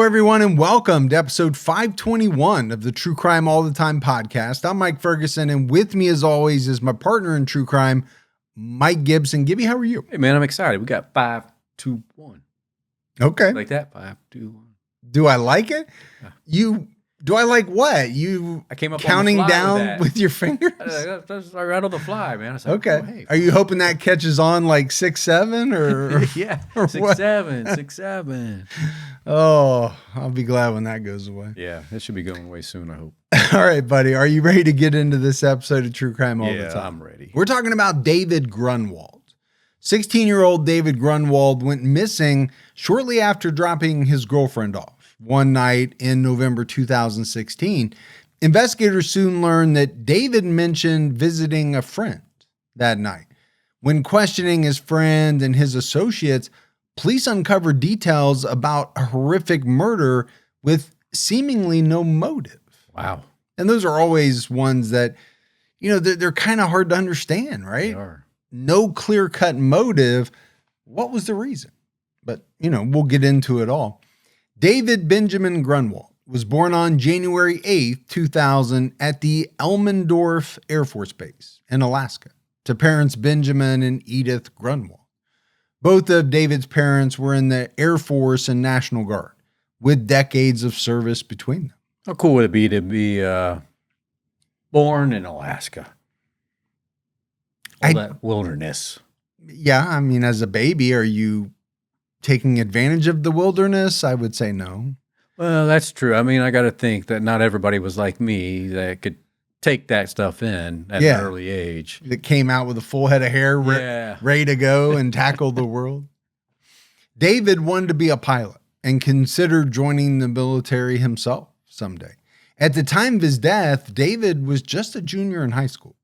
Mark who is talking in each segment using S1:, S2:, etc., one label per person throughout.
S1: everyone, and welcome to episode 521 of the True Crime All the Time podcast. I'm Mike Ferguson, and with me, as always, is my partner in true crime, Mike Gibson. Gibby, how are you?
S2: Hey, man, I'm excited. We got 521.
S1: Okay.
S2: Like that? 521.
S1: Do I like it? Do I like what?
S2: I came up
S1: counting
S2: on the fly
S1: down with your fingers?
S2: That's right on the fly, man. I was like,
S1: okay.
S2: Oh, hey.
S1: Are you hoping that catches on like 6'7" or
S2: yeah,
S1: or
S2: 6'7", 6'7".
S1: Oh, I'll be glad when that goes away.
S2: Yeah, it should be going away soon, I hope.
S1: All right, buddy. Are you ready to get into this episode of True Crime All the Time?
S2: Yeah, I'm ready.
S1: We're talking about David Grunwald. 16-year-old David Grunwald went missing shortly after dropping his girlfriend off one night in November 2016. Investigators soon learned that David mentioned visiting a friend that night. When questioning his friend and his associates, police uncovered details about a horrific murder with seemingly no motive.
S2: Wow.
S1: And those are always ones that, they're kind of hard to understand, right?
S2: They are.
S1: No clear-cut motive. What was the reason? But, we'll get into it all. David Benjamin Grunwald was born on January 8th, 2000 at the Elmendorf Air Force Base in Alaska to parents Benjamin and Edith Grunwald. Both of David's parents were in the Air Force and National Guard with decades of service between them.
S2: How cool would it be to be born in Alaska? All that wilderness.
S1: Yeah, I mean, as a baby, are you taking advantage of the wilderness? I would say no.
S2: Well, that's true. I mean, I got to think that not everybody was like me that could take that stuff in at an early age.
S1: That came out with a full head of hair, ready to go and tackle the world. David wanted to be a pilot and considered joining the military himself someday. At the time of his death, David was just a junior in high school.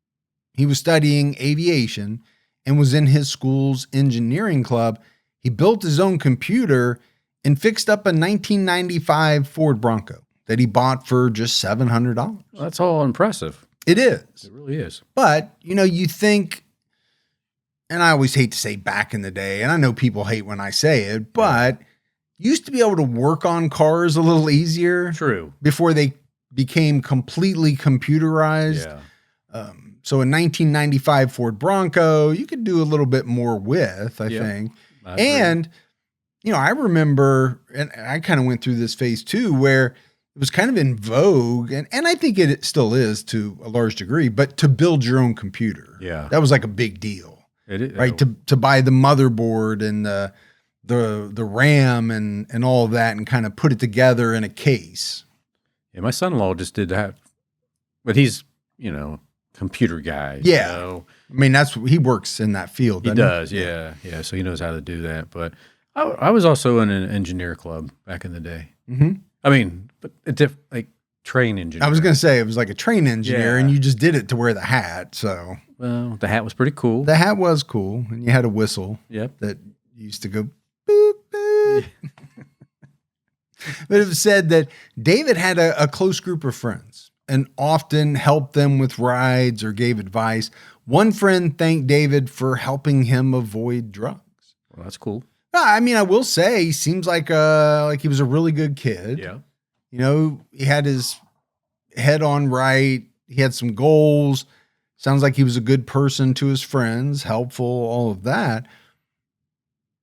S1: He was studying aviation and was in his school's engineering club. He built his own computer and fixed up a 1995 Ford Bronco that he bought for just $700.
S2: That's all impressive.
S1: It is.
S2: It really is.
S1: But, you think, and I always hate to say back in the day, and I know people hate when I say it, but you used to be able to work on cars a little easier.
S2: True.
S1: Before they became completely computerized.
S2: Yeah.
S1: So a 1995 Ford Bronco, you could do a little bit more with, I think. And, I remember, and I kind of went through this phase too, where it was kind of in vogue, and I think it still is to a large degree, but to build your own computer.
S2: Yeah.
S1: That was like a big deal.
S2: It is.
S1: Right? To buy the motherboard and the RAM and all of that and kind of put it together in a case.
S2: Yeah, my son-in-law just did that. But he's, computer guy.
S1: Yeah. I mean, he works in that field.
S2: He does, yeah. Yeah, so he knows how to do that. But I was also in an engineer club back in the day.
S1: Mm-hmm.
S2: I mean, but like train engineer.
S1: I was going to say it was like a train engineer,
S2: Yeah.
S1: and you just did it to wear the hat. So,
S2: well, the hat was pretty cool.
S1: The hat was cool, and you had a whistle.
S2: Yep.
S1: That used to go boop, boop. But it was said that David had a close group of friends and often helped them with rides or gave advice. One friend thanked David for helping him avoid drugs.
S2: Well, that's cool.
S1: I mean, I will say he seems like he was a really good kid.
S2: Yeah.
S1: He had his head on right. He had some goals. Sounds like he was a good person to his friends, helpful, all of that.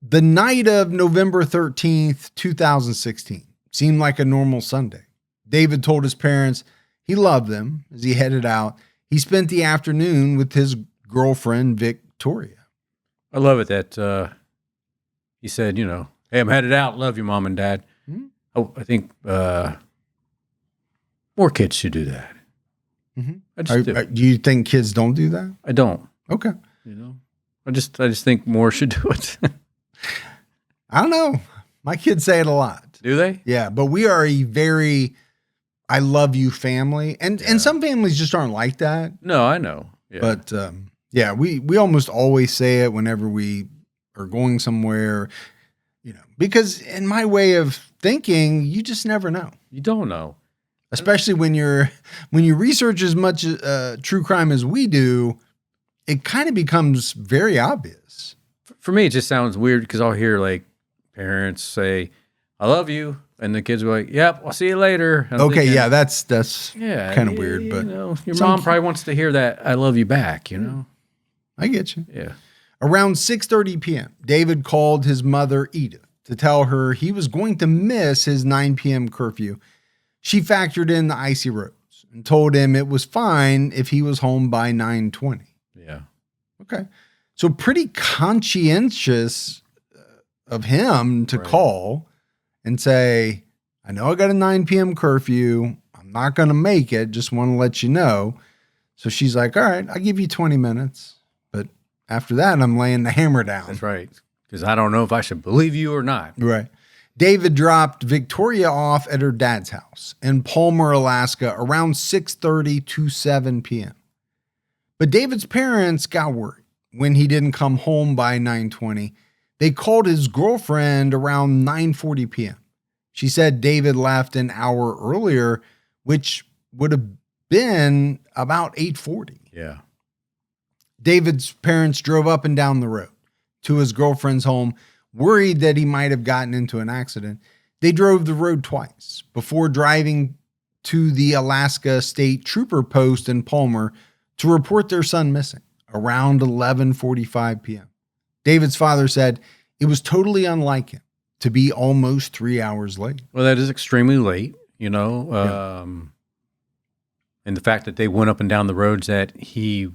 S1: The night of November 13th, 2016 seemed like a normal Sunday. David told his parents he loved them as he headed out. He spent the afternoon with his girlfriend, Victoria.
S2: I love it that he said, hey, I'm headed out. Love you, Mom and Dad.
S1: Mm-hmm.
S2: Oh, I think more kids should do that.
S1: Mm-hmm.
S2: I just do.
S1: Do you think kids don't do that?
S2: I don't.
S1: Okay.
S2: I just think more should do it.
S1: I don't know. My kids say it a lot.
S2: Do they?
S1: Yeah, but we are a very I love you family. And some families just aren't like that.
S2: No, I know. Yeah.
S1: But we almost always say it whenever we are going somewhere, because in my way of thinking, you just never know.
S2: You don't know.
S1: Especially when you research as much true crime as we do, it kind of becomes very obvious.
S2: For me, it just sounds weird because I'll hear like parents say, I love you, And the kids were like, "Yep, I'll see you later."
S1: Okay, thinking, yeah, that's kind of weird, but
S2: your mom probably wants to hear that "I love you" back.
S1: I get you.
S2: Yeah.
S1: Around 6:30 p.m., David called his mother Edith to tell her he was going to miss his 9 p.m. curfew. She factored in the icy roads and told him it was fine if he was home by 9:20.
S2: Yeah.
S1: Okay. So pretty conscientious of him to call and say, I know I got a 9 p.m. curfew. I'm not going to make it. Just want to let you know. So she's like, all right, I'll give you 20 minutes. But after that, I'm laying the hammer down.
S2: That's right. Because I don't know if I should believe you or not.
S1: Right. David dropped Victoria off at her dad's house in Palmer, Alaska around 6:30 to 7 p.m. But David's parents got worried when he didn't come home by 9:20. They called his girlfriend around 9:40 p.m. She said David left an hour earlier, which would have been about 8:40.
S2: Yeah.
S1: David's parents drove up and down the road to his girlfriend's home, worried that he might have gotten into an accident. They drove the road twice before driving to the Alaska State Trooper Post in Palmer to report their son missing around 11:45 p.m. David's father said it was totally unlike him to be almost 3 hours late.
S2: Well, that is extremely late, And the fact that they went up and down the roads that he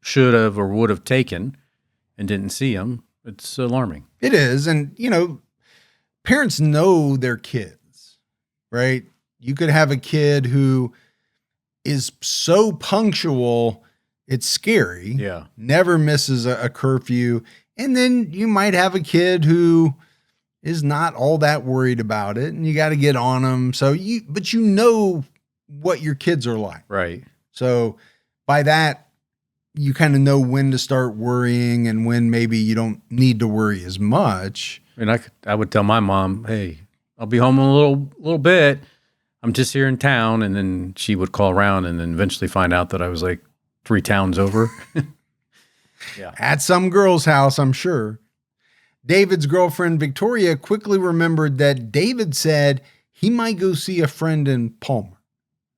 S2: should have or would have taken and didn't see him, it's alarming.
S1: It is. And, parents know their kids, right? You could have a kid who is so punctual, it's scary.
S2: Yeah.
S1: Never misses a curfew. And then you might have a kid who is not all that worried about it, and you got to get on them. But you know what your kids are like.
S2: Right.
S1: So by that, you kind of know when to start worrying and when maybe you don't need to worry as much.
S2: And I would tell my mom, hey, I'll be home in a little bit. I'm just here in town. And then she would call around and then eventually find out that I was like 3 towns over.
S1: Yeah. At some girl's house, I'm sure. David's girlfriend, Victoria, quickly remembered that David said he might go see a friend in Palmer.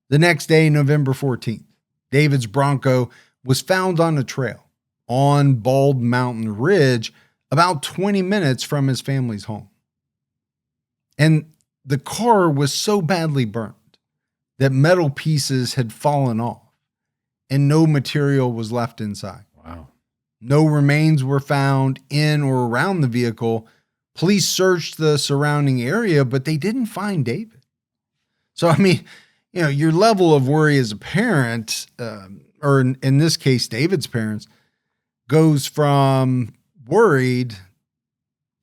S1: The next day, November 14th, David's Bronco was found on a trail on Bald Mountain Ridge about 20 minutes from his family's home. And the car was so badly burned that metal pieces had fallen off and no material was left inside.
S2: Wow.
S1: No remains were found in or around the vehicle. Police searched the surrounding area, but they didn't find David. So, your level of worry as a parent, or in this case, David's parents, goes from worried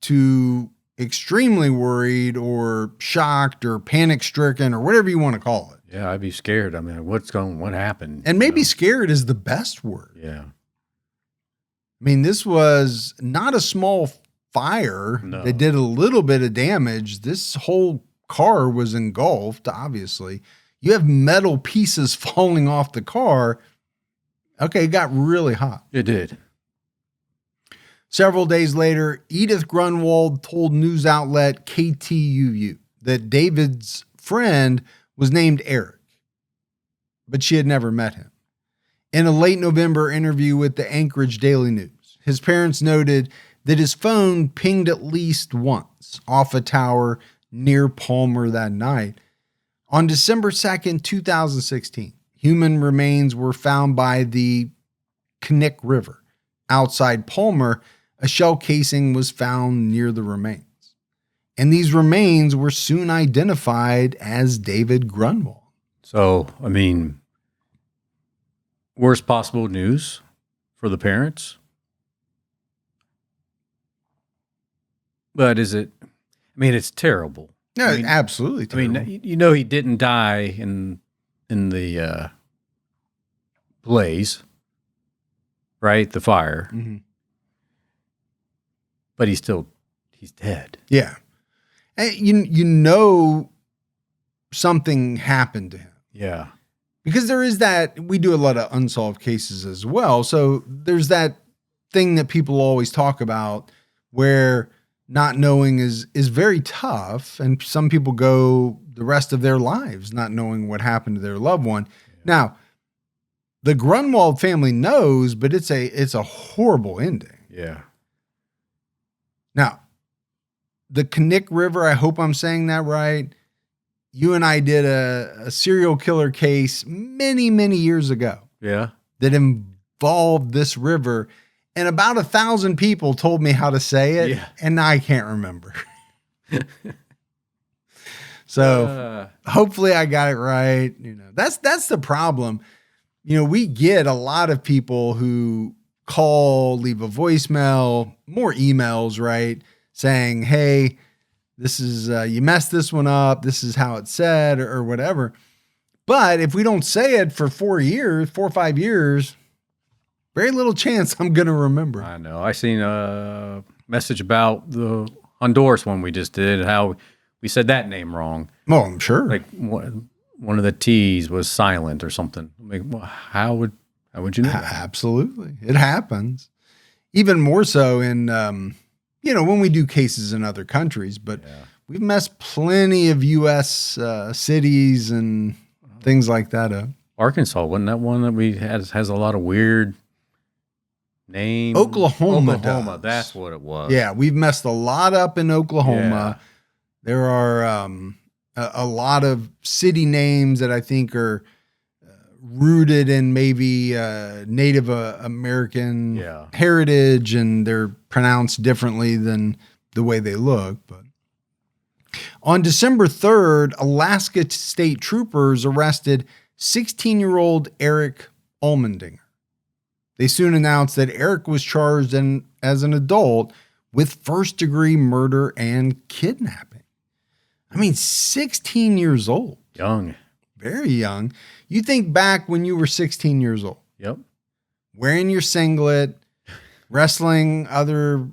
S1: to extremely worried or shocked or panic-stricken or whatever you want to call it.
S2: Yeah, I'd be scared. What happened?
S1: And maybe scared is the best word.
S2: Yeah.
S1: This was not a small fire that did a little bit of damage. This whole car was engulfed, obviously. You have metal pieces falling off the car. Okay, it got really hot.
S2: It did.
S1: Several days later, Edith Grunwald told news outlet KTUU that David's friend was named Eric, but she had never met him. In a late November interview with the Anchorage Daily News, his parents noted that his phone pinged at least once off a tower near Palmer that night. On December 2nd, 2016, human remains were found by the Knik River. Outside Palmer, a shell casing was found near the remains. And these remains were soon identified as David Grunwald.
S2: So, worst possible news for the parents. But is it? It's terrible.
S1: No, absolutely terrible.
S2: He didn't die in the blaze, right? The fire.
S1: Mm-hmm.
S2: But he's dead.
S1: Yeah. And you know something happened to him.
S2: Yeah.
S1: Because there is that, we do a lot of unsolved cases as well. So there's that thing that people always talk about where not knowing is very tough. And some people go the rest of their lives not knowing what happened to their loved one. Yeah. Now, the Grunwald family knows, but it's a horrible ending.
S2: Yeah.
S1: Now, the Knik River, I hope I'm saying that right. You and I did a serial killer case many, many years ago.
S2: Yeah.
S1: That involved this river. And about 1,000 people told me how to say it. Yeah. And I can't remember. So hopefully I got it right. That's the problem. We get a lot of people who call, leave a voicemail, more emails, right? Saying, hey, this is, you messed this one up. This is how it's said or whatever. But if we don't say it for 4 or 5 years, very little chance I'm going to remember.
S2: I know. I seen a message about the Honduras one we just did, how we said that name wrong.
S1: Oh, I'm sure.
S2: Like one of the T's was silent or something. Like, well, how would you know that?
S1: Absolutely. It happens. Even more so in, when we do cases in other countries, but we've messed plenty of U.S. Cities and things like that up.
S2: Arkansas, wasn't that one that we has a lot of weird names?
S1: Oklahoma,
S2: that's what it was.
S1: Yeah, we've messed a lot up in Oklahoma. Yeah. There are a lot of city names that I think are rooted in maybe Native American heritage, and they're pronounced differently than the way they look. But on December 3rd, Alaska state troopers arrested 16-year-old Eric Allmendinger. They soon announced that Eric was charged as an adult with first-degree murder and kidnapping. 16 years old.
S2: Young.
S1: Very young. You think back when you were 16 years old.
S2: Yep.
S1: Wearing your singlet, wrestling other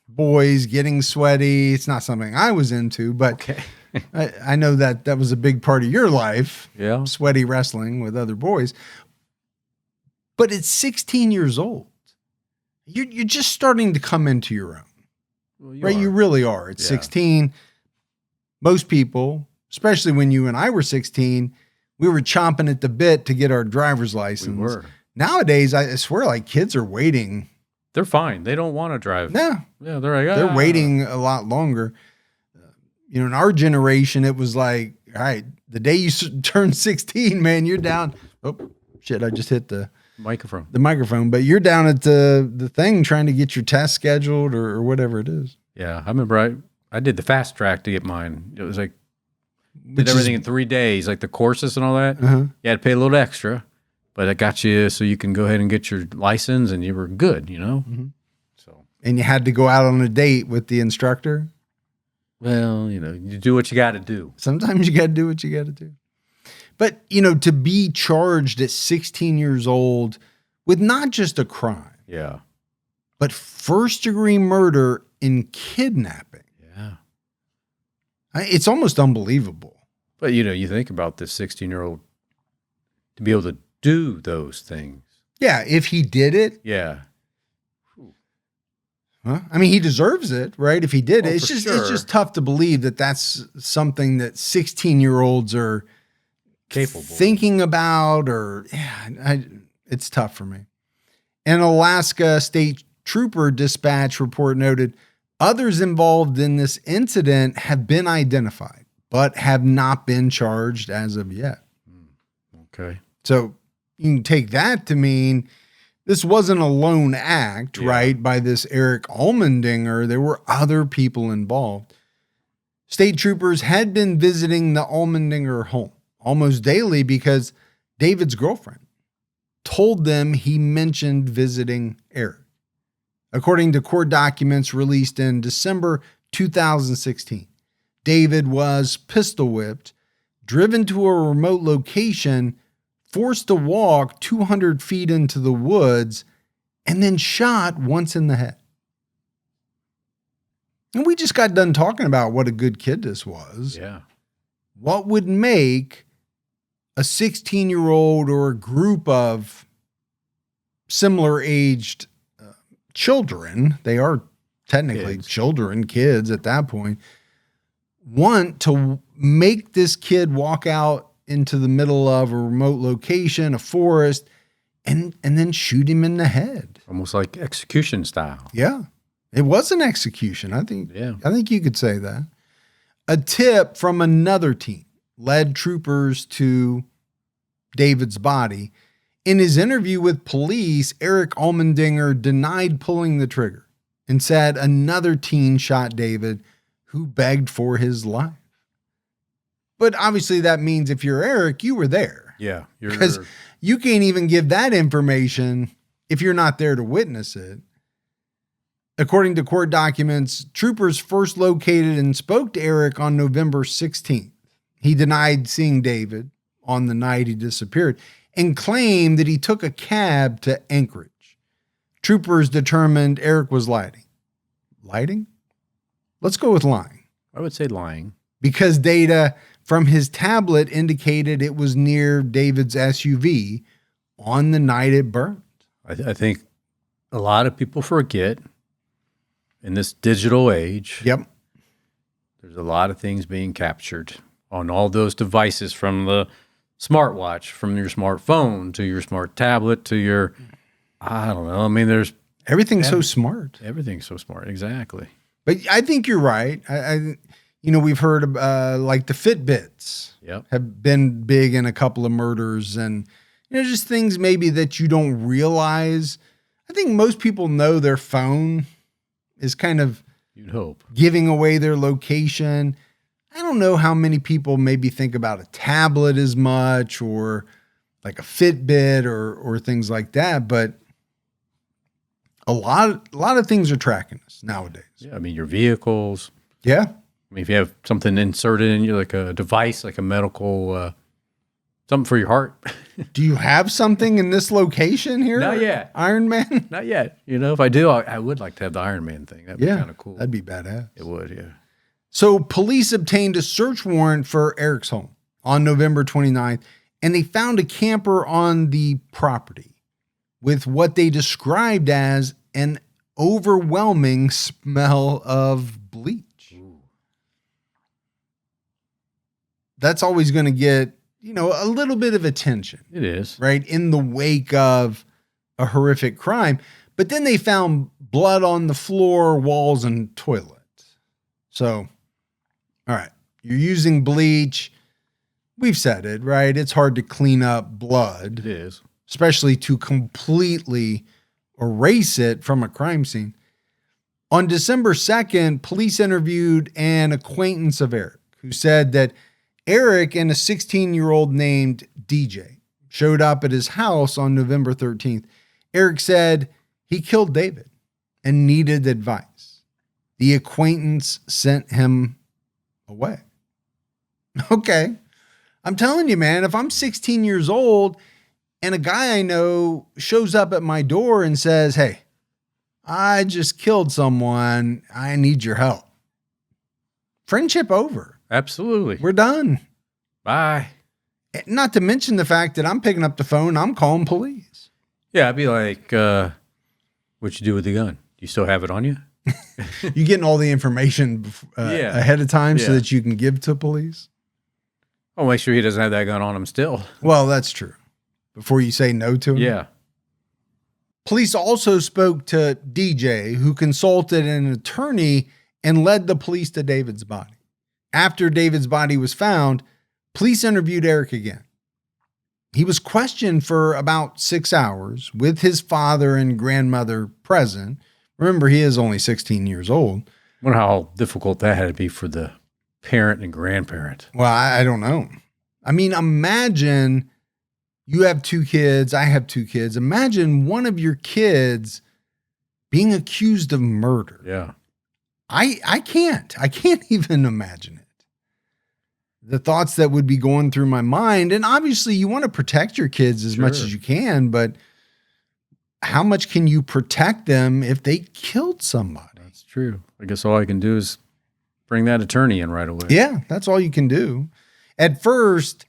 S1: boys, getting sweaty. It's not something I was into, but okay. I know that was a big part of your life.
S2: Yeah.
S1: Sweaty wrestling with other boys. But at 16 years old, you're just starting to come into your own. Well, right? You really are. At 16, most people, especially when you and I were 16, we were chomping at the bit to get our driver's license.
S2: We were.
S1: Nowadays, I swear, like, kids are waiting.
S2: They're fine. They don't want to drive.
S1: No.
S2: Yeah, they're like,
S1: they're waiting a lot longer. In our generation, it was like, all right, the day you turn 16, man, you're down. Oh, shit, I just hit the microphone. But you're down at the thing trying to get your test scheduled or whatever it is.
S2: Yeah, I remember I did the fast track to get mine. It was like, did everything in 3 days, like the courses and all that.
S1: Uh-huh.
S2: You had to pay a little extra, but it got you so you can go ahead and get your license, and you were good, Mm-hmm. So,
S1: and you had to go out on a date with the instructor.
S2: Well, you do what you got to do.
S1: Sometimes you got to do what you got to do. But, to be charged at 16 years old with not just a crime.
S2: Yeah.
S1: But first-degree murder and kidnapping.
S2: Yeah.
S1: It's almost unbelievable.
S2: But, you think about this 16-year-old to be able to do those things.
S1: Yeah, if he did it.
S2: Yeah.
S1: Huh? He deserves it, right? If he did it. It's just tough to believe that that's something that 16-year-olds are
S2: capable
S1: thinking about, it's tough for me. An Alaska state trooper dispatch report noted others involved in this incident have been identified, but have not been charged as of yet.
S2: Okay.
S1: So you can take that to mean this wasn't a lone act, right, by this Eric Allmendinger. There were other people involved. State troopers had been visiting the Allmendinger home almost daily because David's girlfriend told them he mentioned visiting Eric. According to court documents released in December 2016, David was pistol whipped, driven to a remote location, forced to walk 200 feet into the woods, and then shot once in the head. And we just got done talking about what a good kid this was.
S2: Yeah.
S1: What would make a 16-year-old or a group of similar aged children, they are technically children, kids at that point, want to make this kid walk out into the middle of a remote location, a forest, and then shoot him in the head.
S2: Almost like execution style.
S1: Yeah. It was an execution. I think you could say that. A tip from another team led troopers to David's body. In his interview with police, Eric Allmendinger denied pulling the trigger and said another teen shot David, who begged for his life. But obviously that means if you're Eric, you were there.
S2: Yeah.
S1: Because you can't even give that information if you're not there to witness it. According to court documents, troopers first located and spoke to Eric on November 16th. He denied seeing David on the night he disappeared and claimed that he took a cab to Anchorage. Troopers determined Eric was lying. Lying? Let's go with lying.
S2: I would say lying.
S1: Because data from his tablet indicated it was near David's SUV on the night it burned.
S2: I think a lot of people forget in this digital age.
S1: Yep.
S2: There's a lot of things being captured on all those devices, from the smartwatch, from your smartphone to your smart tablet to your, I don't know. I mean, there's
S1: everything's so smart.
S2: Everything's so smart. Exactly.
S1: But I think you're right. We've heard like the Fitbits have been big in a couple of murders, and just things maybe that you don't realize. I think most people know their phone is kind of,
S2: you'd hope,
S1: giving away their location. I don't know how many people maybe think about a tablet as much, or like a Fitbit or things like that, but a lot of things are tracking us nowadays.
S2: Yeah, I mean, your vehicles.
S1: Yeah.
S2: I mean, if you have something inserted in you, like a device, like a medical, something for your heart.
S1: Do you have something in this location here?
S2: Not yet.
S1: Iron Man?
S2: Not yet. If I do, I would like to have the Iron Man thing. That'd be kind of cool.
S1: That'd be badass.
S2: It would, yeah.
S1: So police obtained a search warrant for Eric's home on November 29th, and they found a camper on the property with what they described as an overwhelming smell of bleach. Ooh. That's always going to get, a little bit of attention.
S2: It is.
S1: Right? In the wake of a horrific crime. But then they found blood on the floor, walls, and toilets. So, all right, you're using bleach. We've said it, right? It's hard to clean up blood.
S2: It is.
S1: Especially to completely erase it from a crime scene. On December 2nd, police interviewed an acquaintance of Eric who said that Eric and a 16-year-old named DJ showed up at his house on November 13th. Eric said he killed David and needed advice. The acquaintance sent him away. Okay. I'm telling you, man, if I'm 16 years old and a guy I know shows up at my door and says, "Hey, I just killed someone. I need your help." Friendship over.
S2: Absolutely.
S1: We're done.
S2: Bye.
S1: Not to mention the fact that I'm picking up the phone. I'm calling police.
S2: Yeah, I'd be like, what'd you do with the gun? You still have it on you?
S1: You getting all the information ahead of time so that you can give to police?
S2: I'll make sure he doesn't have that gun on him still.
S1: Well, that's true. Before you say no to him?
S2: Yeah.
S1: Police also spoke to DJ, who consulted an attorney and led the police to David's body. After David's body was found, police interviewed Eric again. He was questioned for about 6 hours with his father and grandmother present. Remember, he is only 16 years old.
S2: I wonder how difficult that had to be for the parent and grandparent.
S1: Well, I don't know. I mean, imagine you have 2 kids. I have 2 kids. Imagine one of your kids being accused of murder.
S2: Yeah.
S1: I can't even imagine it. The thoughts that would be going through my mind. And obviously you want to protect your kids as much as you can, but how much can you protect them if they killed somebody?
S2: That's true. I guess all I can do is bring that attorney in right away.
S1: Yeah, that's all you can do. At first,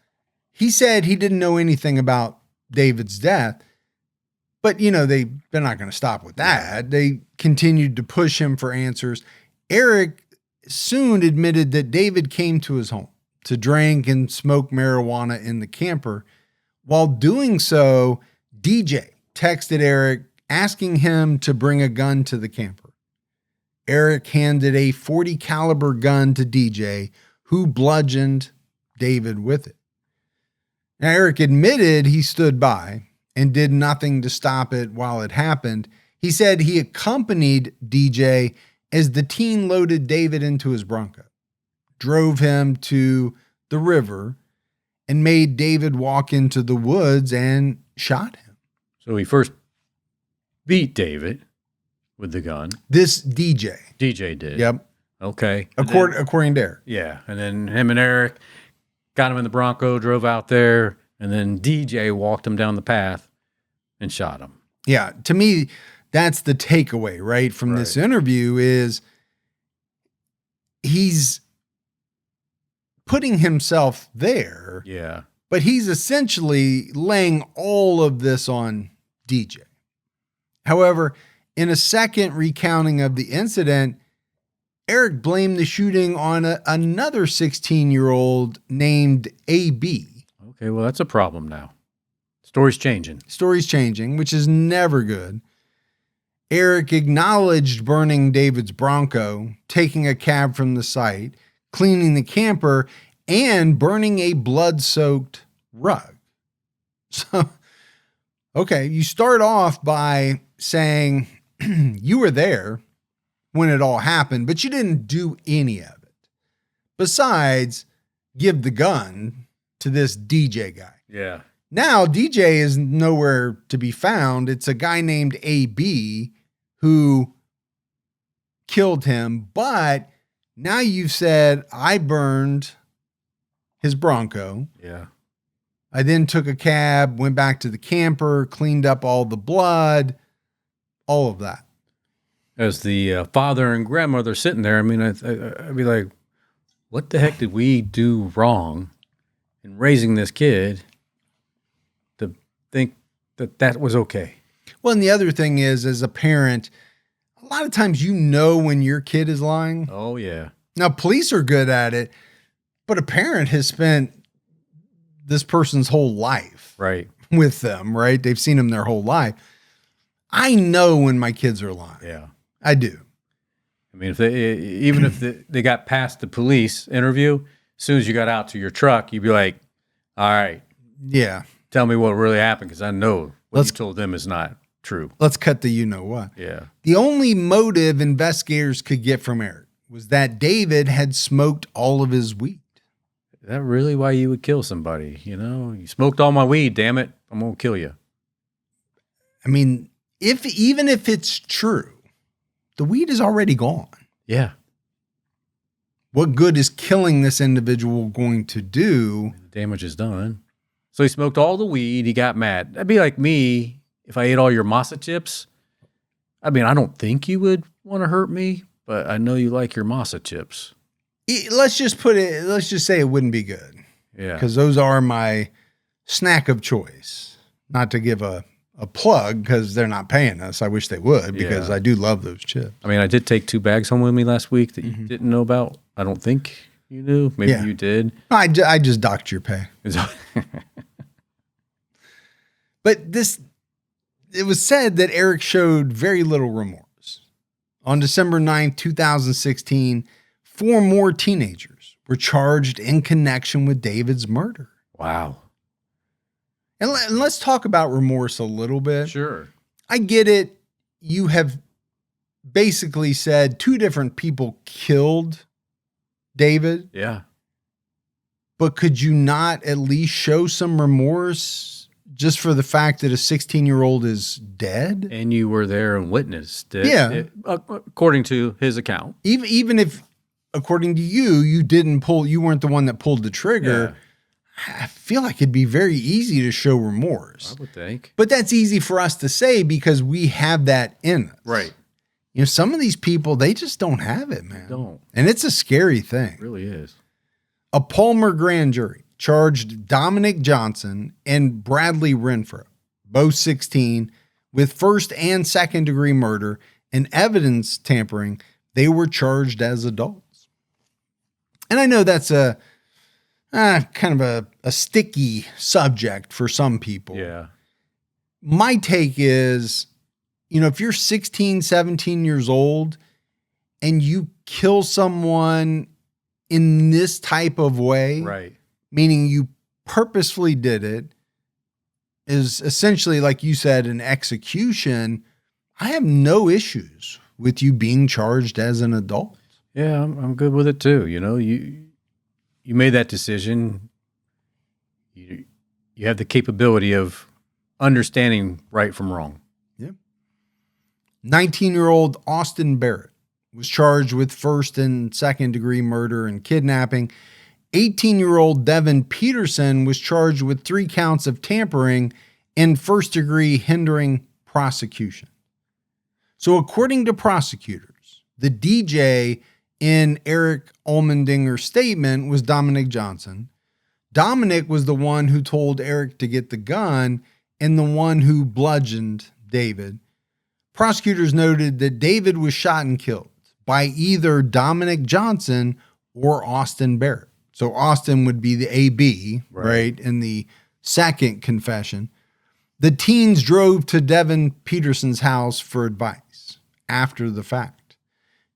S1: he said he didn't know anything about David's death, But, they're not going to stop with that. They continued to push him for answers. Eric soon admitted that David came to his home to drink and smoke marijuana in the camper. While doing so, DJ texted Eric asking him to bring a gun to the camper. Eric handed a .40 caliber gun to DJ, who bludgeoned David with it. Now, Eric admitted he stood by and did nothing to stop it while it happened. He said he accompanied DJ as the teen loaded David into his Bronco, drove him to the river, and made David walk into the woods and shot him.
S2: So he first beat David with the gun.
S1: This DJ.
S2: DJ did.
S1: Yep.
S2: Okay.
S1: According to Eric.
S2: Yeah. And then him and Eric got him in the Bronco, drove out there, and then DJ walked him down the path and shot him.
S1: Yeah. To me, that's the takeaway, right, from this interview is he's putting himself there.
S2: Yeah.
S1: But he's essentially laying all of this on DJ. However, in a second recounting of the incident, Eric blamed the shooting on another 16-year-old named AB.
S2: Okay, well, that's a problem now. Story's changing, which is never good. Eric acknowledged burning David's Bronco, taking a cab from the site, cleaning the camper, and burning a blood-soaked rug. So, okay, you start off by saying you were there when it all happened, but you didn't do any of it. Besides, give the gun to this DJ guy. Yeah.
S1: Now, DJ is nowhere to be found. It's a guy named AB who killed him, but now you've said, I burned his Bronco.
S2: Yeah.
S1: I then took a cab, went back to the camper, cleaned up all the blood, all of that.
S2: As the father and grandmother sitting there, I mean, I'd be like, what the heck did we do wrong in raising this kid to think that that was okay?
S1: Well, and the other thing is, as a parent, a lot of times when your kid is lying.
S2: Oh, yeah.
S1: Now, police are good at it, but a parent has spent this person's whole life with them, right? They've seen them their whole life. I know when my kids are lying.
S2: Yeah.
S1: I do.
S2: I mean, if they got past the police interview, as soon as you got out to your truck, you'd be like, all right.
S1: Yeah.
S2: Tell me what really happened, because I know what you told them is not true.
S1: Let's cut the you-know-what.
S2: Yeah.
S1: The only motive investigators could get from Eric was that David had smoked all of his weed.
S2: Is that really why you would kill somebody? You smoked all my weed, damn it. I'm going to kill you.
S1: I mean, even if it's true, the weed is already gone.
S2: Yeah.
S1: What good is killing this individual going to do?
S2: The damage is done. So he smoked all the weed. He got mad. That'd be like me if I ate all your masa chips. I mean, I don't think you would want to hurt me, but I know you like your masa chips.
S1: Let's just say it wouldn't be good.
S2: Yeah.
S1: Because those are my snack of choice. Not to give a plug, because they're not paying us. I wish they would, because I do love those chips.
S2: I mean, I did take 2 bags home with me last week that you didn't know about. I don't think you knew. Maybe you did.
S1: I just docked your pay. But it was said that Eric showed very little remorse. On December 9th, 2016, 4 more teenagers were charged in connection with David's murder.
S2: Wow.
S1: And let's talk about remorse a little bit.
S2: Sure.
S1: I get it. You have basically said 2 different people killed David.
S2: Yeah.
S1: But could you not at least show some remorse just for the fact that a 16-year-old is dead?
S2: And you were there and witnessed it.
S1: Yeah.
S2: According to his account.
S1: Even if, according to you, you weren't the one that pulled the trigger. Yeah. I feel like it'd be very easy to show remorse.
S2: I would think.
S1: But that's easy for us to say because we have that in us.
S2: Right.
S1: Some of these people, they just don't have it, man.
S2: They don't.
S1: And it's a scary thing.
S2: It really is.
S1: A Palmer grand jury charged Dominic Johnson and Bradley Renfro, both 16, with first and second degree murder and evidence tampering, they were charged as adults. And I know that's a kind of a sticky subject for some people.
S2: Yeah.
S1: My take is, if you're 16, 17 years old and you kill someone in this type of way,
S2: right,
S1: meaning you purposefully did it, is essentially, like you said, an execution. I have no issues with you being charged as an adult.
S2: Yeah, I'm good with it too. You made that decision. You have the capability of understanding right from wrong.
S1: Yeah. 19-year-old Austin Barrett was charged with first and second degree murder and kidnapping. 18-year-old Devin Peterson was charged with 3 counts of tampering and first degree hindering prosecution. So according to prosecutors, the DJ in Eric Allmendinger's statement was Dominic Johnson. Dominic was the one who told Eric to get the gun and the one who bludgeoned David. Prosecutors noted that David was shot and killed by either Dominic Johnson or Austin Barrett. So Austin would be the AB, right, in the second confession. The teens drove to Devin Peterson's house for advice after the fact.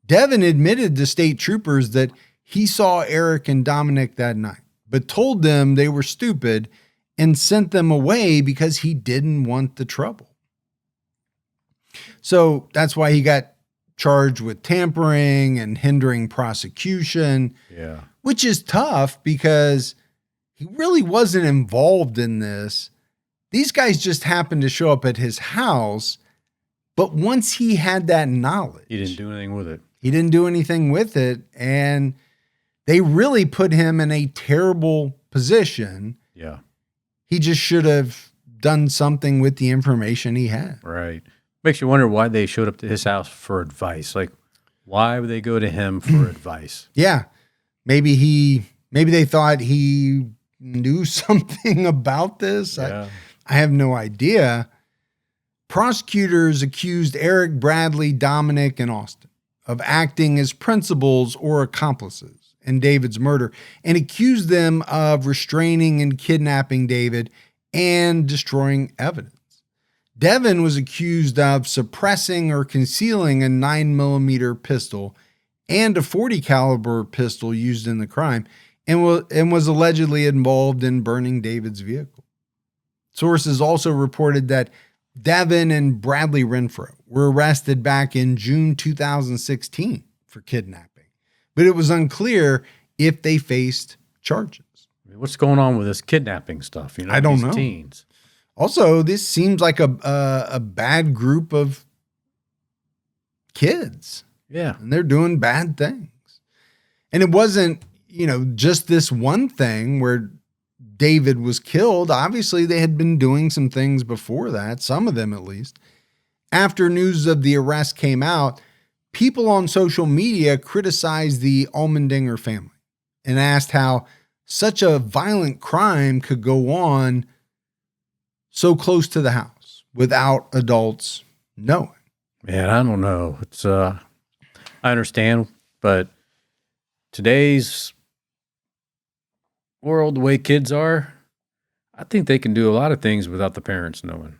S1: Devin admitted to state troopers that he saw Eric and Dominic that night, but told them they were stupid and sent them away because he didn't want the trouble. So that's why he got charged with tampering and hindering prosecution, which is tough because he really wasn't involved in this. These guys just happened to show up at his house, but once he had that knowledge,
S2: he didn't do anything with it.
S1: He didn't do anything with it, and they really put him in a terrible position.
S2: Yeah.
S1: He just should have done something with the information he had.
S2: Right. Makes you wonder why they showed up to his house for advice. Like, why would they go to him for advice?
S1: Yeah. Maybe they thought he knew something about this.
S2: Yeah.
S1: I have no idea. Prosecutors accused Eric, Bradley, Dominic, and Austin of acting as principals or accomplices in David's murder and accused them of restraining and kidnapping David and destroying evidence. Devin was accused of suppressing or concealing a 9mm pistol and a .40 caliber pistol used in the crime and was allegedly involved in burning David's vehicle. Sources also reported that Devin and Bradley Renfro were arrested back in June 2016 for kidnapping, but it was unclear if they faced charges.
S2: What's going on with this kidnapping stuff?
S1: I don't know.
S2: Teens.
S1: Also, this seems like a bad group of kids.
S2: Yeah.
S1: And they're doing bad things. And it wasn't, just this one thing where David was killed. Obviously, they had been doing some things before that, some of them at least. After news of the arrest came out, people on social media criticized the Allmendinger family and asked how such a violent crime could go on so close to the house without adults knowing.
S2: Man, I don't know. It's I understand, but today's world, the way kids are, I think they can do a lot of things without the parents knowing.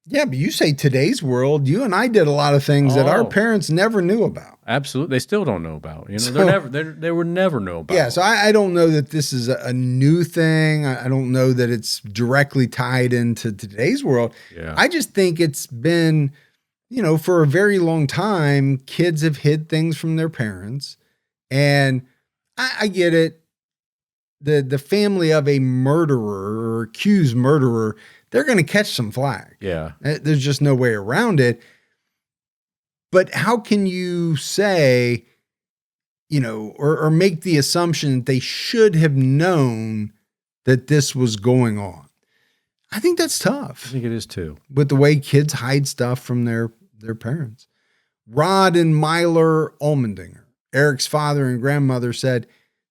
S1: Yeah, but you say today's world. You and I did a lot of things that our parents never knew about.
S2: Absolutely, they still don't know about. They would never know about.
S1: Yeah, so I don't know that this is a new thing. I don't know that it's directly tied into today's world.
S2: Yeah.
S1: I just think it's been, for a very long time, kids have hid things from their parents, and I get it. The family of a murderer or accused murderer, they're going to catch some flack.
S2: Yeah.
S1: There's just no way around it. But how can you say, or make the assumption that they should have known that this was going on? I think that's tough.
S2: I think it is too.
S1: With the way kids hide stuff from their parents. Rod and Myler Allmendinger, Eric's father and grandmother, said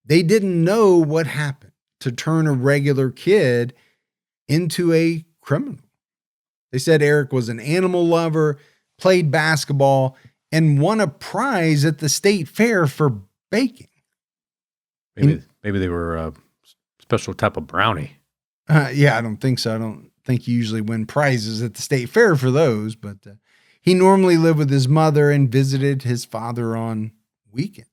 S1: they didn't know what happened to turn a regular kid into a criminal. They said Eric was an animal lover, played basketball, and won a prize at the state fair for baking.
S2: Maybe they were a special type of brownie.
S1: Yeah, I don't think so. I don't think you usually win prizes at the state fair for those, but he normally lived with his mother and visited his father on weekends.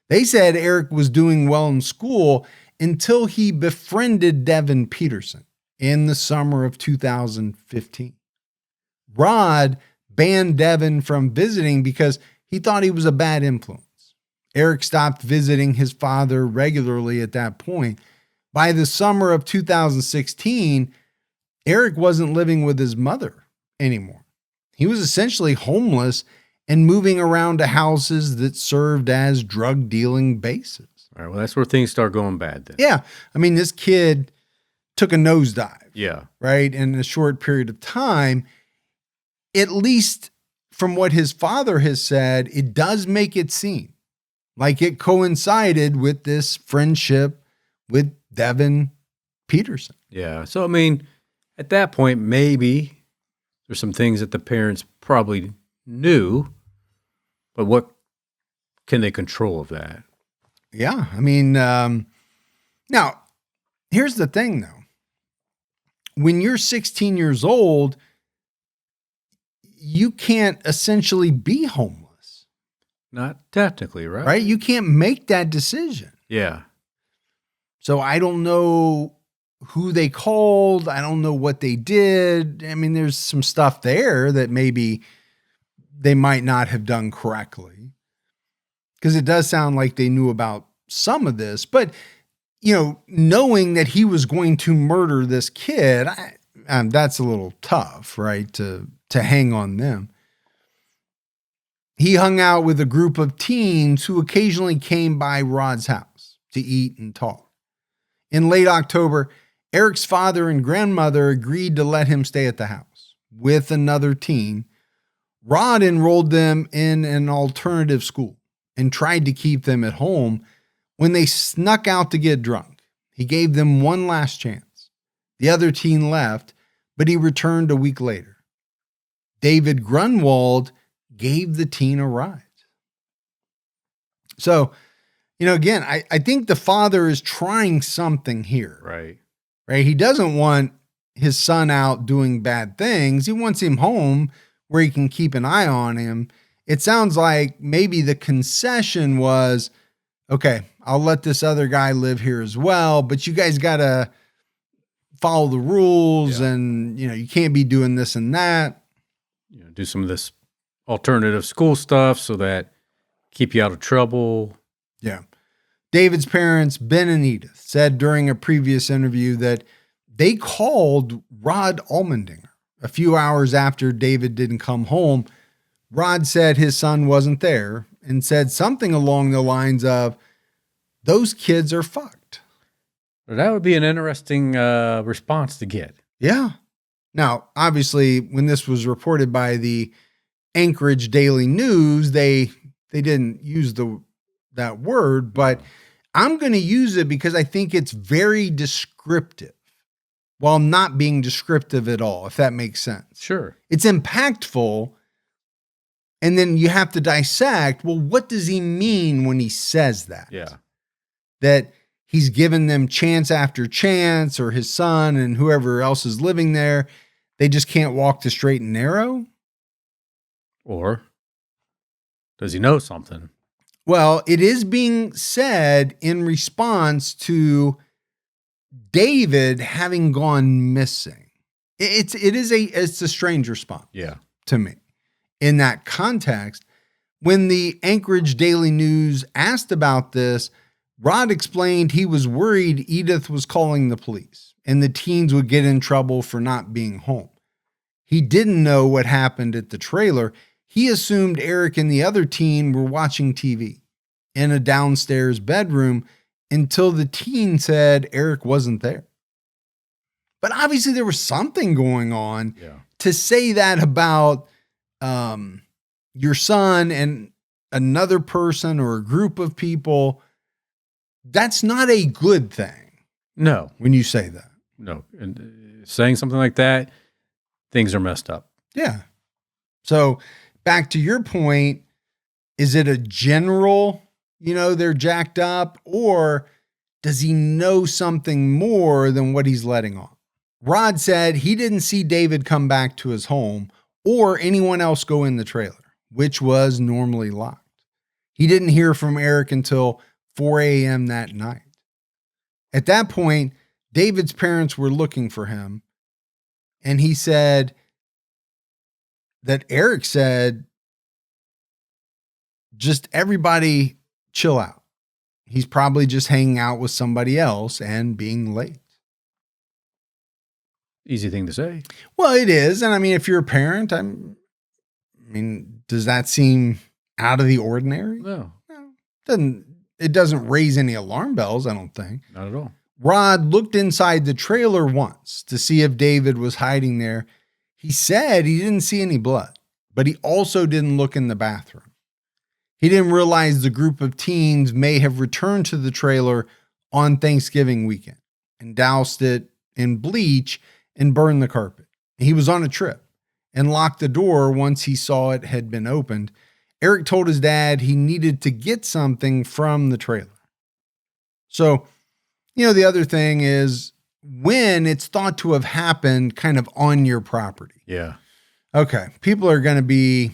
S1: They said Eric was doing well in school until he befriended Devin Peterson in the summer of 2015. Rod banned Devin from visiting because he thought he was a bad influence. Eric stopped visiting his father regularly at that point. By the summer of 2016, Eric wasn't living with his mother anymore. He was essentially homeless and moving around to houses that served as drug dealing bases.
S2: All right, well, that's where things start going bad then.
S1: Yeah. I mean, this kid took a nosedive.
S2: Yeah.
S1: Right? In a short period of time. At least from what his father has said, it does make it seem like it coincided with this friendship with Devin Peterson.
S2: Yeah. So, I mean, at that point, maybe there's some things that the parents probably knew, but what can they control of that?
S1: Yeah. I mean, now, here's the thing, though. When you're 16 years old, you can't essentially be homeless.
S2: Not technically, right?
S1: Right? You can't make that decision.
S2: Yeah.
S1: So I don't know who they called. I don't know what they did. I mean, there's some stuff there that maybe they might not have done correctly, because it does sound like they knew about some of this. But, you know, knowing that he was going to murder this kid, that's a little tough, right, to hang on them. He hung out with a group of teens who occasionally came by Rod's house to eat and talk. In late October, Eric's father and grandmother agreed to let him stay at the house with another teen. Rod enrolled them in an alternative school and tried to keep them at home when they snuck out to get drunk. He gave them one last chance. The other teen left, but he returned a week later. David Grunwald gave the teen a ride. So, you know, again, I think the father is trying something here.
S2: Right.
S1: Right. He doesn't want his son out doing bad things. He wants him home where he can keep an eye on him. It sounds like maybe the concession was, okay, I'll let this other guy live here as well, but you guys got to follow the rules, and, you know, you can't be doing this and that.
S2: You know, do some of this alternative school stuff so that keep you out of trouble.
S1: Yeah. David's parents, Ben and Edith, said during a previous interview that they called Rod Allmendinger a few hours after David didn't come home. Rod said his son wasn't there and said something along the lines of, "Those kids are fucked."
S2: Well, that would be an interesting response to get.
S1: Yeah. Now, obviously, when this was reported by the Anchorage Daily News, they didn't use that word, but I'm going to use it because I think it's very descriptive while not being descriptive at all, if that makes sense.
S2: Sure.
S1: It's impactful, and then you have to dissect, well, what does he mean when he says that?
S2: Yeah.
S1: That he's given them chance after chance, or his son and whoever else is living there, they just can't walk the straight and narrow?
S2: Or does he know something?
S1: Well, it is being said in response to David having gone missing. It's a strange response.
S2: Yeah.
S1: To me. In that context, when the Anchorage Daily News asked about this, Rod explained he was worried Edith was calling the police and the teens would get in trouble for not being home. He didn't know what happened at the trailer. He assumed Eric and the other teen were watching TV in a downstairs bedroom until the teen said Eric wasn't there. But obviously there was something going on.
S2: Yeah.
S1: To say that about your son and another person or a group of people, that's not a good thing.
S2: No.
S1: When you say that.
S2: No. And saying something like that, things are messed up.
S1: Yeah. So back to your point, is it a general, they're jacked up, or does he know something more than what he's letting on? Rod said he didn't see David come back to his home or anyone else go in the trailer, which was normally locked. He didn't hear from Eric until 4 a.m. that night. At that point, David's parents were looking for him, and he said that Eric said, just everybody chill out. He's probably just hanging out with somebody else and being late.
S2: Easy thing to say.
S1: Well, it is. And I mean, if you're a parent, does that seem out of the ordinary?
S2: No.
S1: It doesn't raise any alarm bells, I don't think.
S2: Not at all.
S1: Rod looked inside the trailer once to see if David was hiding there. He said he didn't see any blood, but he also didn't look in the bathroom. He didn't realize the group of teens may have returned to the trailer on Thanksgiving weekend and doused it in bleach and burned the carpet. He was on a trip and locked the door once he saw it had been opened. Eric told his dad he needed to get something from the trailer. So, the other thing is when it's thought to have happened kind of on your property.
S2: Yeah.
S1: Okay. People are going to be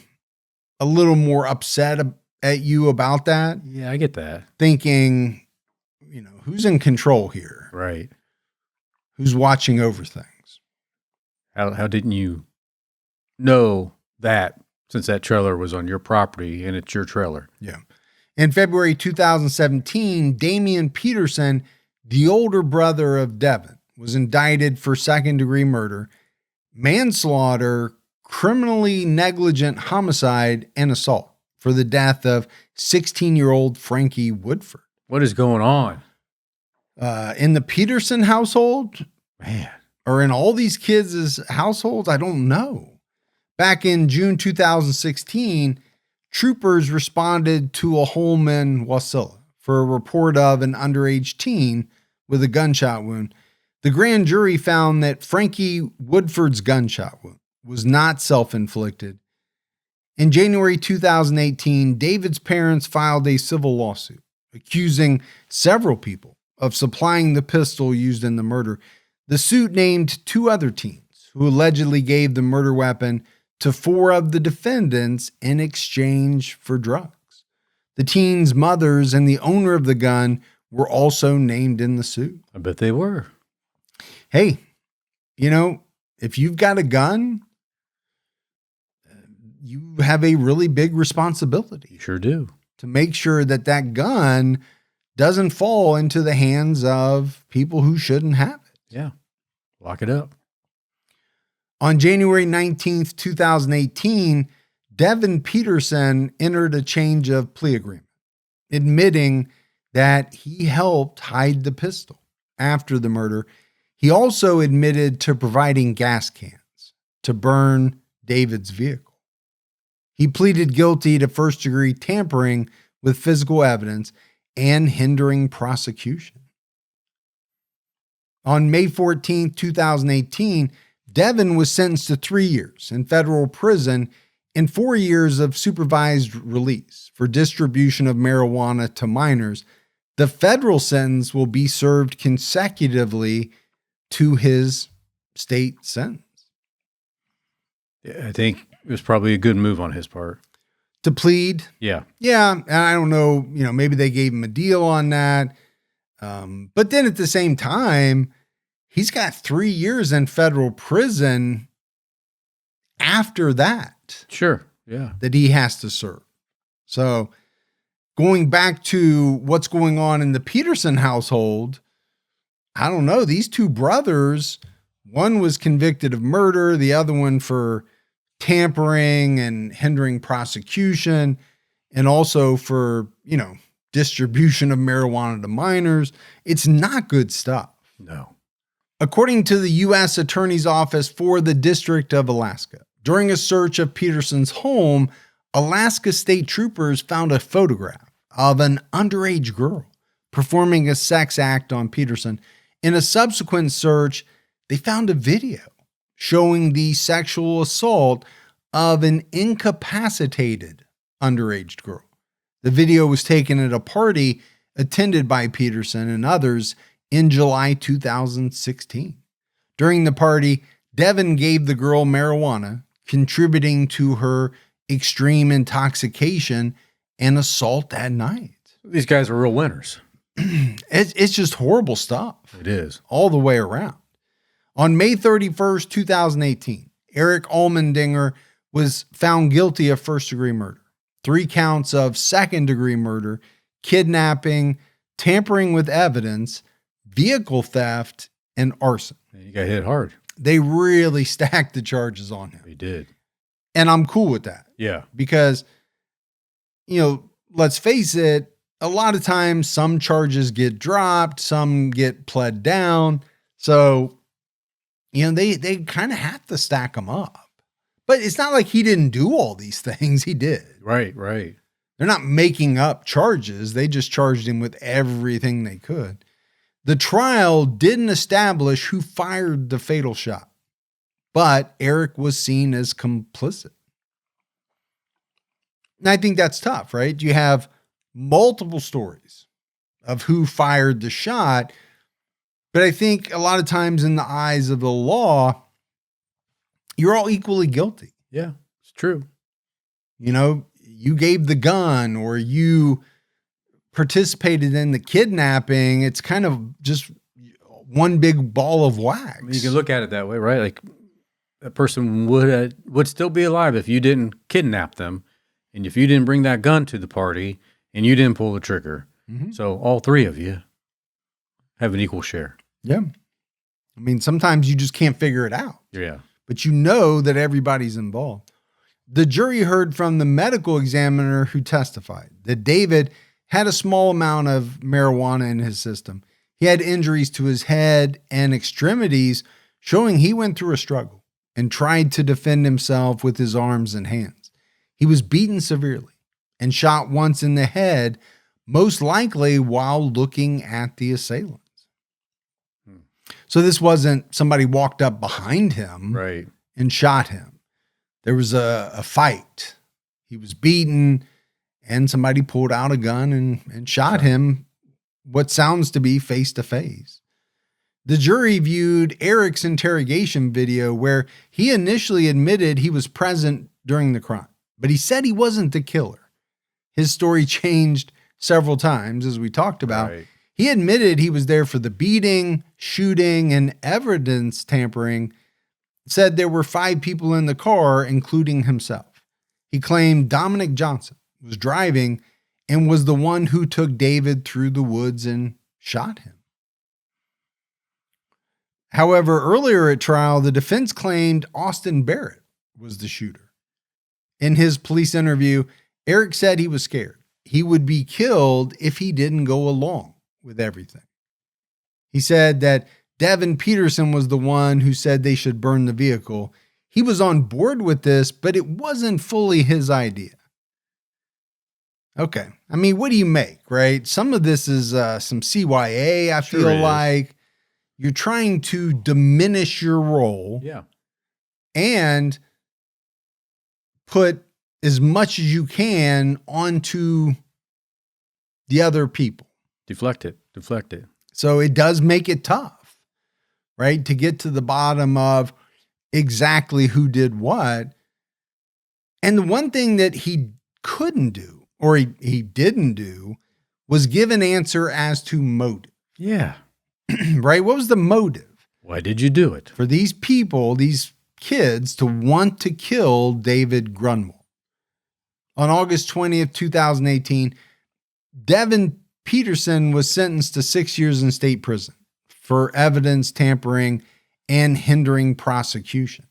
S1: a little more upset at you about that.
S2: Yeah, I get that.
S1: Thinking, who's in control here?
S2: Right.
S1: Who's watching over things?
S2: How didn't you know that since that trailer was on your property and it's your trailer?
S1: Yeah. In February 2017, Damian Peterson, the older brother of Devin, was indicted for second-degree murder, manslaughter, criminally negligent homicide, and assault for the death of 16-year-old Frankie Woodford.
S2: What is going on?
S1: In the Peterson household?
S2: Man.
S1: Or in all these kids' households? I don't know. Back in June 2016, troopers responded to a home in Wasilla for a report of an underage teen with a gunshot wound. The grand jury found that Frankie Woodford's gunshot wound was not self-inflicted. In January 2018, David's parents filed a civil lawsuit accusing several people of supplying the pistol used in the murder. The suit named 2 other teens who allegedly gave the murder weapon to 4 of the defendants in exchange for drugs. The teens' mothers and the owner of the gun were also named in the suit.
S2: I bet they were.
S1: Hey, if you've got a gun, you have a really big responsibility.
S2: You sure do.
S1: To make sure that that gun doesn't fall into the hands of people who shouldn't have it.
S2: Yeah. Lock it up.
S1: On January 19th, 2018, Devin Peterson entered a change of plea agreement, admitting that he helped hide the pistol after the murder. He also admitted to providing gas cans to burn David's vehicle. He pleaded guilty to first-degree tampering with physical evidence and hindering prosecution. On May 14, 2018, Devin was sentenced to 3 years in federal prison and 4 years of supervised release for distribution of marijuana to minors. The federal sentence will be served consecutively to his state sentence.
S2: Yeah, I think it was probably a good move on his part.
S1: To plead?
S2: Yeah.
S1: Yeah, and I don't know, maybe they gave him a deal on that. But then at the same time, he's got 3 years in federal prison after that.
S2: Sure. Yeah.
S1: That he has to serve. So going back to what's going on in the Peterson household, I don't know. These 2 brothers, one was convicted of murder, the other one for tampering and hindering prosecution, and also for, distribution of marijuana to minors. It's not good stuff.
S2: No.
S1: According to the U.S. Attorney's Office for the District of Alaska, during a search of Peterson's home, Alaska state troopers found a photograph of an underage girl performing a sex act on Peterson. In a subsequent search, they found a video showing the sexual assault of an incapacitated underage girl. The video was taken at a party attended by Peterson and others in July 2016. During the party, Devin gave the girl marijuana, contributing to her extreme intoxication and assault that night.
S2: These guys are real winners.
S1: It's just horrible stuff.
S2: It is.
S1: All the way around. On May 31st, 2018, Eric Allmendinger was found guilty of first-degree murder, 3 counts of second-degree murder, kidnapping, tampering with evidence, vehicle theft, and arson.
S2: You got hit hard.
S1: They really stacked the charges on him.
S2: They did.
S1: And I'm cool with that.
S2: Yeah.
S1: Because, let's face it, a lot of times some charges get dropped, some get pled down. So, they kind of have to stack them up. But it's not like he didn't do all these things. He did.
S2: Right.
S1: They're not making up charges. They just charged him with everything they could. The trial didn't establish who fired the fatal shot, but Eric was seen as complicit. And I think that's tough, right? You have multiple stories of who fired the shot, but I think a lot of times in the eyes of the law, you're all equally guilty.
S2: Yeah, it's true.
S1: You gave the gun or you participated in the kidnapping. It's kind of just one big ball of wax.
S2: I mean, you can look at it that way, right? Like that person would still be alive if you didn't kidnap them, and if you didn't bring that gun to the party, and you didn't pull the trigger. Mm-hmm. So all 3 of you have an equal share.
S1: Yeah. I mean, sometimes you just can't figure it out.
S2: Yeah.
S1: But that everybody's involved. The jury heard from the medical examiner who testified that David had a small amount of marijuana in his system. He had injuries to his head and extremities, showing he went through a struggle and tried to defend himself with his arms and hands. He was beaten severely and shot once in the head, most likely while looking at the assailants. So this wasn't somebody walked up behind him and shot him. There was a fight. He was beaten and somebody pulled out a gun and shot him, what sounds to be face to face. The jury viewed Eric's interrogation video where he initially admitted he was present during the crime, but he said he wasn't the killer. His story changed several times, as we talked about. Right. He admitted he was there for the beating, shooting, and evidence tampering. Said there were 5 people in the car, including himself. He claimed Dominic Johnson was driving and was the one who took David through the woods and shot him. However, earlier at trial, the defense claimed Austin Barrett was the shooter. In his police interview, Eric said he was scared. He would be killed if he didn't go along with everything. He said that Devin Peterson was the one who said they should burn the vehicle. He was on board with this, but it wasn't fully his idea. Okay. I mean, what do you make, right? Some of this is some CYA, I feel like. You're trying to diminish your role.
S2: Yeah.
S1: And put as much as you can onto the other people.
S2: Deflect it.
S1: So it does make it tough, right? To get to the bottom of exactly who did what. And the one thing that he couldn't do, or he didn't do, was give an answer as to motive.
S2: Yeah.
S1: Right? What was the motive?
S2: Why did you do it?
S1: For these people, these kids, to want to kill David Grunwald. On August 20th, 2018, Devin Peterson was sentenced to 6 years in state prison for evidence tampering and hindering prosecution.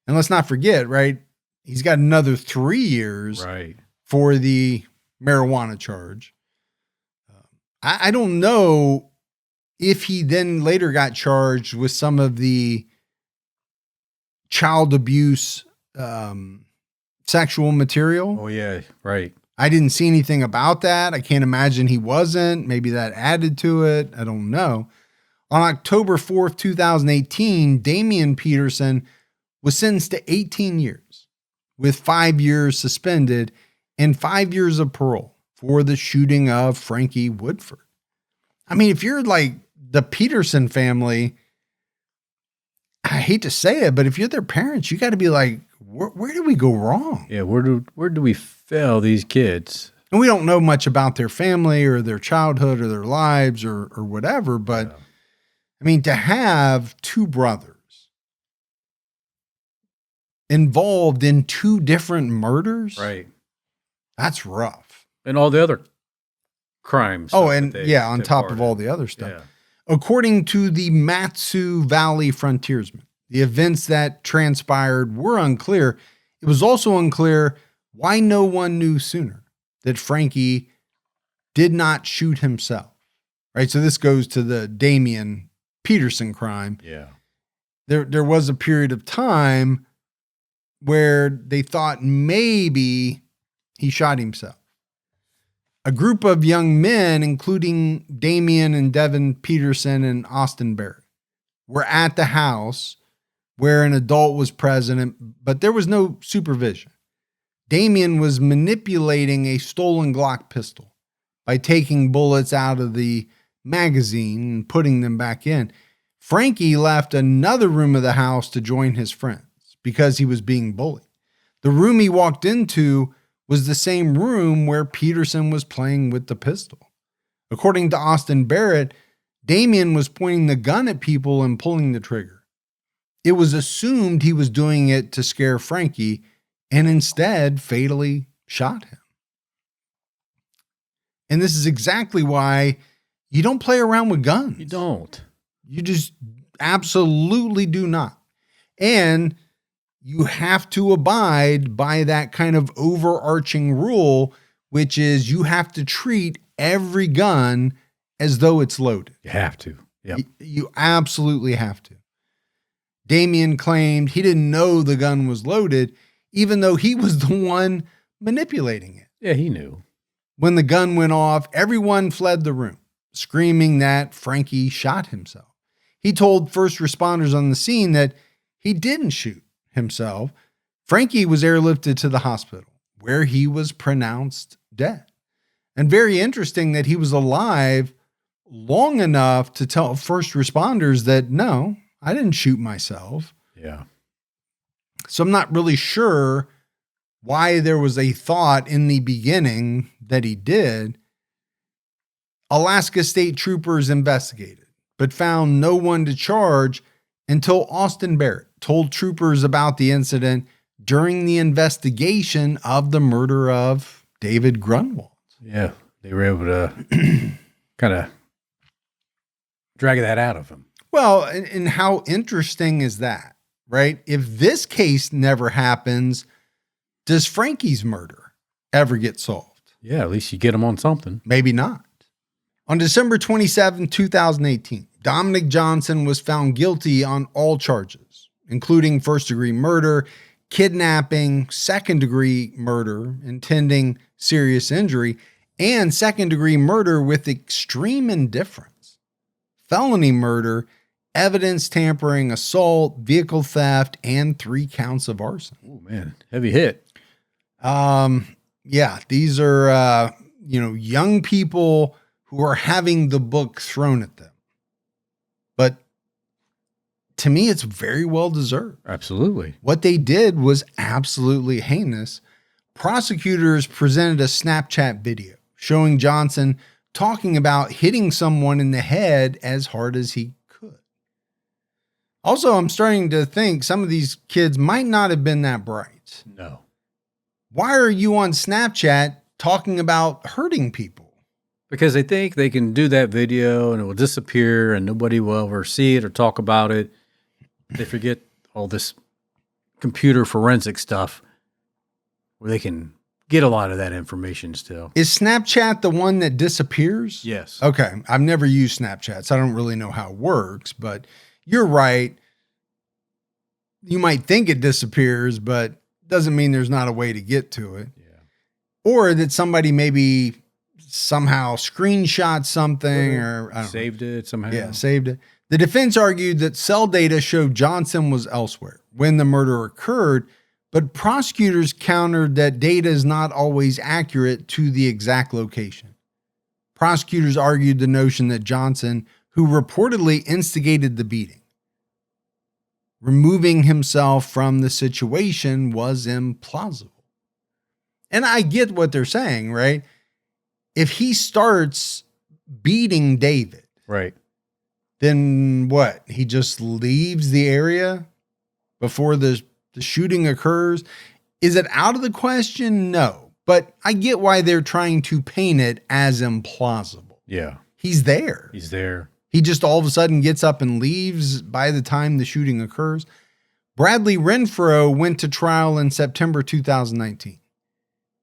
S1: And let's not forget, right? He's got another 3 years for the marijuana charge. I don't know if he then later got charged with some of the child abuse sexual material.
S2: Oh, yeah, right.
S1: I didn't see anything about that. I can't imagine he wasn't. Maybe that added to it. I don't know. On October 4th, 2018, Damian Peterson was sentenced to 18 years with 5 years suspended and 5 years of parole for the shooting of Frankie Woodford. I mean, if you're like the Peterson family, I hate to say it, but if you're their parents, you got to be like, where did we go wrong?
S2: Yeah, where do we fail these kids?
S1: And we don't know much about their family or their childhood or their lives or whatever, but yeah. I mean, to have two brothers involved in two different murders,
S2: right?
S1: That's rough.
S2: And all the other crimes.
S1: Oh, and yeah, on top of all the other stuff. Yeah. According to the Matsu Valley frontiersmen, the events that transpired were unclear. It was also unclear why no one knew sooner that Frankie did not shoot himself. Right? So this goes to the Damian Peterson crime.
S2: Yeah.
S1: There was a period of time where they thought maybe he shot himself. A group of young men, including Damian and Devin Peterson and Austin Barrett, were at the house where an adult was present, but there was no supervision. Damian was manipulating a stolen Glock pistol by taking bullets out of the magazine and putting them back in. Frankie left another room of the house to join his friends because he was being bullied. The room he walked into was the same room where Peterson was playing with the pistol. According to Austin Barrett, Damian was pointing the gun at people and pulling the trigger. It was assumed he was doing it to scare Frankie and instead fatally shot him. And this is exactly why you don't play around with guns.
S2: You don't.
S1: You just absolutely do not. And you have to abide by that kind of overarching rule, which is you have to treat every gun as though it's loaded.
S2: You have to. Yep.
S1: You absolutely have to. Damian claimed he didn't know the gun was loaded, even though he was the one manipulating it.
S2: Yeah, he knew.
S1: When the gun went off, everyone fled the room, screaming that Frankie shot himself. He told first responders on the scene that he didn't shoot himself. Frankie was airlifted to the hospital where he was pronounced dead. And very interesting that he was alive long enough to tell first responders that, no, I didn't shoot myself.
S2: Yeah.
S1: So I'm not really sure why there was a thought in the beginning that he did. Alaska State Troopers investigated, but found no one to charge until Austin Barrett told troopers about the incident during the investigation of the murder of David Grunwald.
S2: Yeah, they were able to kind of drag that out of him.
S1: Well, and how interesting is that, right? If this case never happens, does Frankie's murder ever get solved?
S2: Yeah, at least you get him on something.
S1: Maybe not. On December 27, 2018, Dominic Johnson was found guilty on all charges, including first-degree murder, kidnapping, second-degree murder, intending serious injury, and second-degree murder with extreme indifference, felony murder, evidence tampering, assault, vehicle theft, and 3 counts of arson.
S2: Oh, man. Heavy hit.
S1: Yeah, these are, young people who are having the book thrown at them. But to me, it's very well deserved.
S2: Absolutely.
S1: What they did was absolutely heinous. Prosecutors presented a Snapchat video showing Johnson talking about hitting someone in the head as hard as he could. Also, I'm starting to think some of these kids might not have been that bright.
S2: No.
S1: Why are you on Snapchat talking about hurting people?
S2: Because they think they can do that video and it will disappear and nobody will ever see it or talk about it. They forget all this computer forensic stuff where they can get a lot of that information still.
S1: Is Snapchat the one that disappears?
S2: Yes.
S1: Okay. I've never used Snapchat, so I don't really know how it works, but you're right. You might think it disappears, but doesn't mean there's not a way to get to it.
S2: Yeah.
S1: Or that somebody maybe somehow screenshot something or
S2: saved it somehow.
S1: Yeah, saved it. The defense argued that cell data showed Johnson was elsewhere when the murder occurred, but prosecutors countered that data is not always accurate to the exact location. Prosecutors argued the notion that Johnson, who reportedly instigated the beating, removing himself from the situation was implausible. And I get what they're saying, right? If he starts beating David,
S2: right,
S1: then what? He just leaves the area before the shooting occurs? Is it out of the question? No. But I get why they're trying to paint it as implausible.
S2: Yeah.
S1: He's there.
S2: He's there.
S1: He just all of a sudden gets up and leaves by the time the shooting occurs. Bradley Renfro went to trial in September 2019.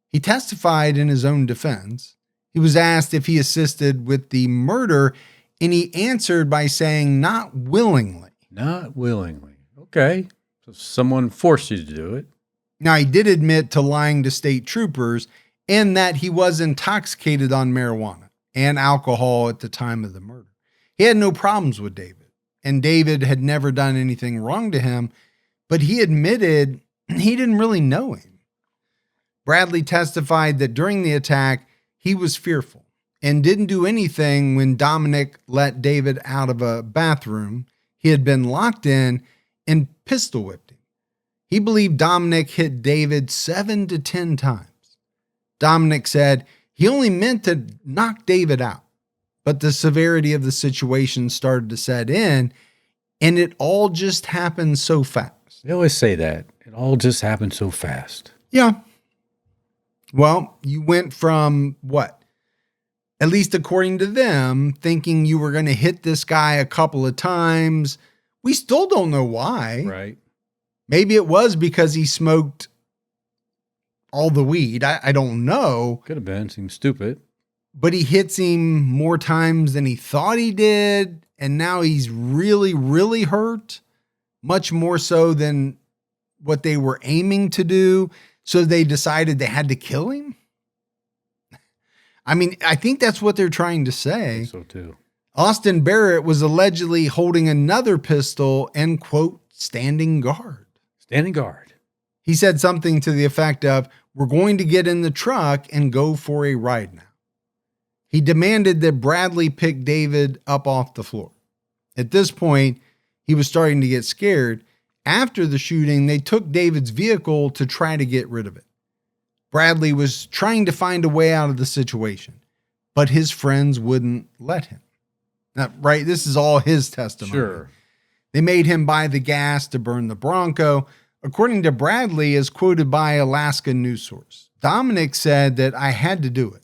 S1: He testified in his own defense. He was asked if he assisted with the murder, and he answered by saying, not willingly.
S2: Not willingly. Okay. So someone forced you to do it.
S1: Now, he did admit to lying to state troopers and that he was intoxicated on marijuana and alcohol at the time of the murder. He had no problems with David, and David had never done anything wrong to him, but he admitted he didn't really know him. Bradley testified that during the attack, he was fearful and didn't do anything when Dominic let David out of a bathroom he had been locked in and pistol whipped him. He believed Dominic hit David 7 to 10 times. Dominic said he only meant to knock David out, but the severity of the situation started to set in, and it all just happened so fast.
S2: They always say that. It all just happened so fast.
S1: Yeah. Well, you went from what? At least according to them, thinking you were going to hit this guy a couple of times. We still don't know why.
S2: Right.
S1: Maybe it was because he smoked all the weed. I don't know.
S2: Could have been. Seems stupid.
S1: But he hits him more times than he thought he did. And now he's really, really hurt. Much more so than what they were aiming to do. So they decided they had to kill him? I mean, I think that's what they're trying to say.
S2: I think so too.
S1: Austin Barrett was allegedly holding another pistol and, quote, standing guard.
S2: Standing guard.
S1: He said something to the effect of, we're going to get in the truck and go for a ride now. He demanded that Bradley pick David up off the floor. At this point, he was starting to get scared. After the shooting, they took David's vehicle to try to get rid of it. Bradley was trying to find a way out of the situation, but his friends wouldn't let him. Now, right, this is all his testimony.
S2: Sure.
S1: They made him buy the gas to burn the Bronco. According to Bradley, as quoted by Alaska news source, Dominic said that I had to do it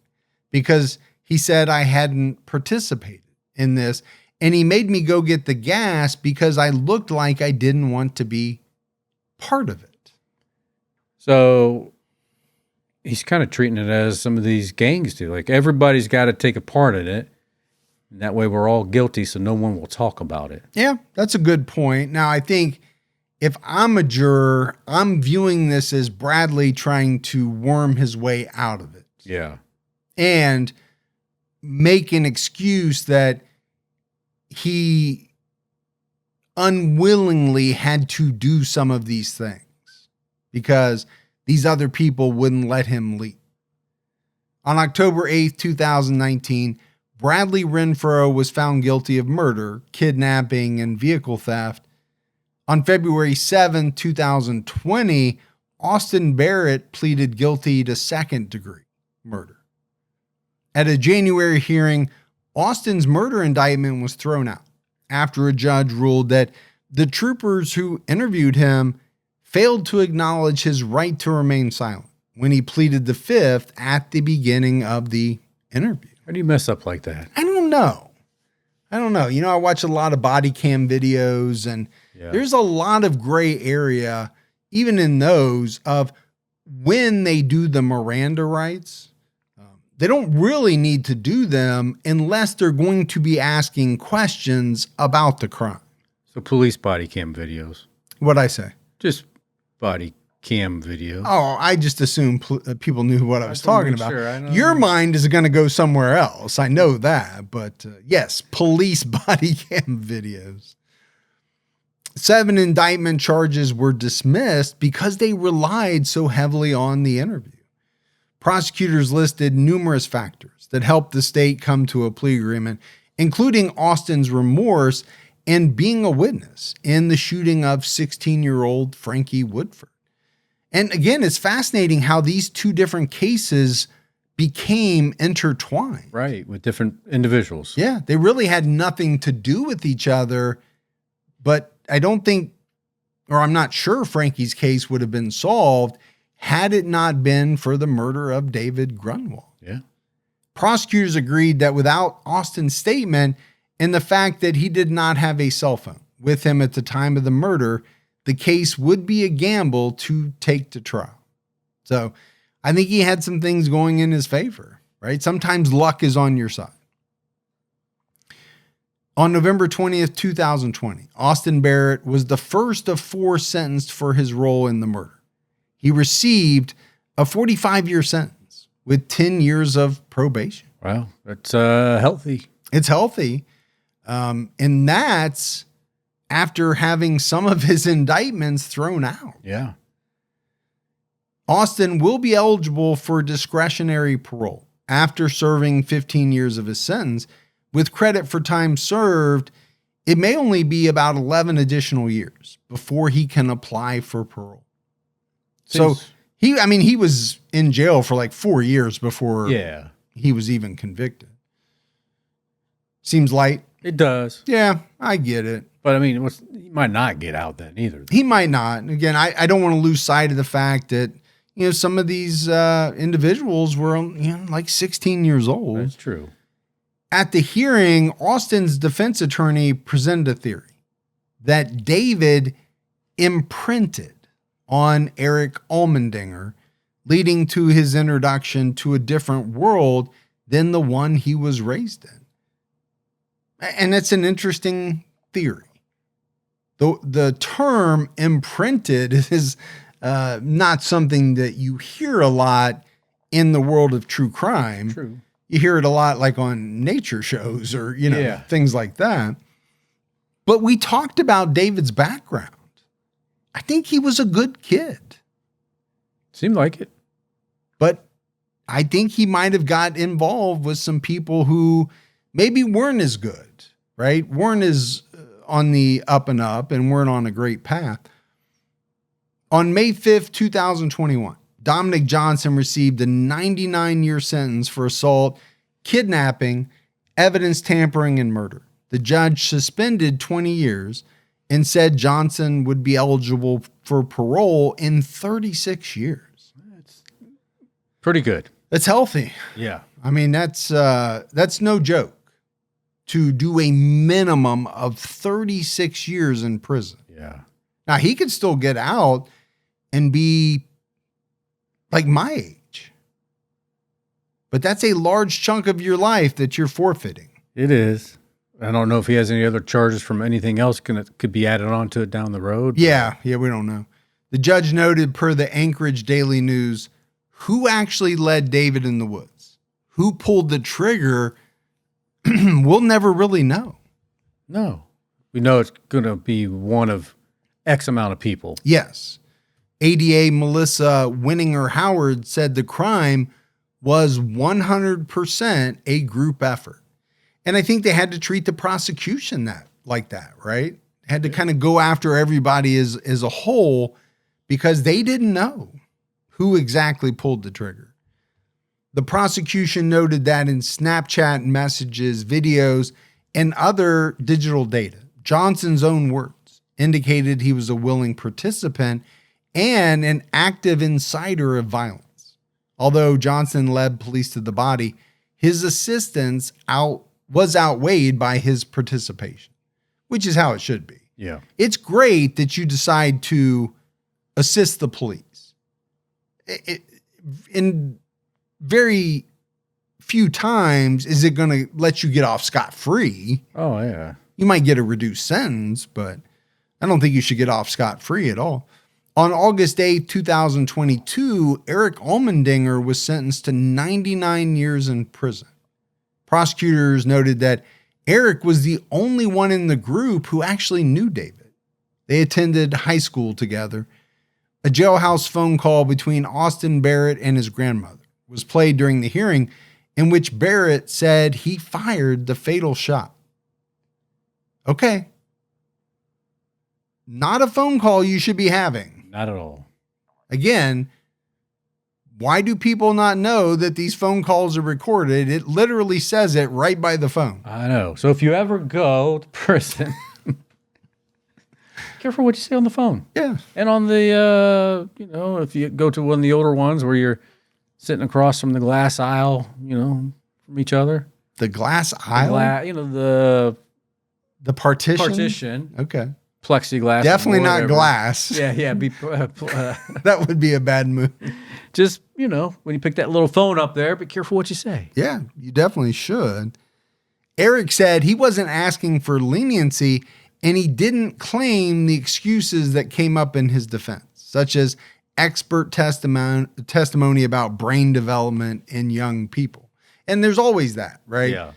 S1: because he said I hadn't participated in this. And he made me go get the gas because I looked like I didn't want to be part of it.
S2: So he's kind of treating it as some of these gangs do. Like everybody's got to take a part in it. And that way we're all guilty, so no one will talk about it.
S1: Yeah, that's a good point. Now, I think if I'm a juror, I'm viewing this as Bradley trying to worm his way out of it.
S2: Yeah.
S1: And make an excuse that he unwillingly had to do some of these things because these other people wouldn't let him leave. On October 8th, 2019, Bradley Renfro was found guilty of murder, kidnapping, and vehicle theft. On February 7th, 2020, Austin Barrett pleaded guilty to second-degree murder. At a January hearing, Austin's murder indictment was thrown out after a judge ruled that the troopers who interviewed him failed to acknowledge his right to remain silent when he pleaded the fifth at the beginning of the interview.
S2: How do you mess up like that?
S1: I don't know. You know, I watch a lot of body cam videos, and there's a lot of gray area, even in those, of when they do the Miranda rights. They don't really need to do them unless they're going to be asking questions about the crime.
S2: So police body cam videos.
S1: What'd I say?
S2: Just body cam video.
S1: Oh, I just assumed people knew what I was talking about. Sure, your mind is going to go somewhere else. I know that. But yes, police body cam videos. 7 indictment charges were dismissed because they relied so heavily on the interview. Prosecutors listed numerous factors that helped the state come to a plea agreement, including Austin's remorse and being a witness in the shooting of 16-year-old Frankie Woodford. And again, it's fascinating how these two different cases became intertwined.
S2: Right, with different individuals.
S1: Yeah, they really had nothing to do with each other, but I don't think, or I'm not sure Frankie's case would have been solved had it not been for the murder of David Grunwald.
S2: Yeah.
S1: Prosecutors agreed that without Austin's statement and the fact that he did not have a cell phone with him at the time of the murder, the case would be a gamble to take to trial. So I think he had some things going in his favor, right? Sometimes luck is on your side. On November 20th, 2020, Austin Barrett was the first of 4 sentenced for his role in the murder. He received a 45-year sentence with 10 years of probation.
S2: Wow, that's healthy.
S1: It's healthy. And that's after having some of his indictments thrown out.
S2: Yeah.
S1: Austin will be eligible for discretionary parole after serving 15 years of his sentence. With credit for time served, it may only be about 11 additional years before he can apply for parole. So he was in jail for like 4 years before he was even convicted. Seems light.
S2: It does.
S1: Yeah, I get it.
S2: But I mean, he might not get out then either.
S1: He might not. Again, I don't want to lose sight of the fact that, some of these individuals were, like 16 years old.
S2: That's true.
S1: At the hearing, Austin's defense attorney presented a theory that David imprinted on Eric Allmendinger, leading to his introduction to a different world than the one he was raised in. And that's an interesting theory. The term imprinted is not something that you hear a lot in the world of true crime.
S2: True.
S1: You hear it a lot like on nature shows or, things like that. But we talked about David's background. I think he was a good kid.
S2: Seemed like it.
S1: But I think he might have got involved with some people who maybe weren't as good, right? Weren't as on the up and up and weren't on a great path. On May 5th, 2021, Dominic Johnson received a 99-year sentence for assault, kidnapping, evidence tampering, and murder. The judge suspended 20 years and said Johnson would be eligible for parole in 36 years.
S2: That's pretty good.
S1: That's healthy.
S2: Yeah.
S1: I mean, that's no joke to do a minimum of 36 years in prison.
S2: Yeah.
S1: Now, he could still get out and be like my age. But that's a large chunk of your life that you're forfeiting.
S2: It is. I don't know if he has any other charges from anything else could be added on to it down the road.
S1: Yeah, we don't know. The judge noted per the Anchorage Daily News, who actually led David in the woods? Who pulled the trigger? We'll never really know.
S2: No. We know it's going to be one of X amount of people.
S1: Yes. ADA Melissa Winninger Howard said the crime was 100% a group effort. And I think they had to treat the prosecution like that, right? Had to kind of go after everybody as a whole because they didn't know who exactly pulled the trigger. The prosecution noted that in Snapchat messages, videos, and other digital data, Johnson's own words indicated he was a willing participant and an active insider of violence. Although Johnson led police to the body, his assistance was outweighed by his participation, which is how it should be.
S2: Yeah.
S1: It's great that you decide to assist the police. In very few times is it going to let you get off scot-free.
S2: Oh, yeah.
S1: You might get a reduced sentence, but I don't think you should get off scot-free at all. On August 8, 2022, Eric Allmendinger was sentenced to 99 years in prison. Prosecutors noted that Eric was the only one in the group who actually knew David. They attended high school together. A jailhouse phone call between Austin Barrett and his grandmother was played during the hearing, in which Barrett said he fired the fatal shot. Okay. Not a phone call you should be having.
S2: Not at all.
S1: Again, why do people not know that these phone calls are recorded? It literally says it right by the phone.
S2: I know. So if you ever go to prison, careful what you say on the phone.
S1: Yeah.
S2: And on the, if you go to one of the older ones where you're sitting across from the glass aisle, from each other.
S1: The glass aisle? The partition?
S2: Partition.
S1: Okay.
S2: Plexiglass.
S1: Definitely not glass.
S2: Yeah.
S1: That would be a bad move.
S2: Just, when you pick that little phone up there, be careful what you say.
S1: Yeah, you definitely should. Eric said he wasn't asking for leniency, and he didn't claim the excuses that came up in his defense, such as expert testimony about brain development in young people. And there's always that, right?
S2: Yeah.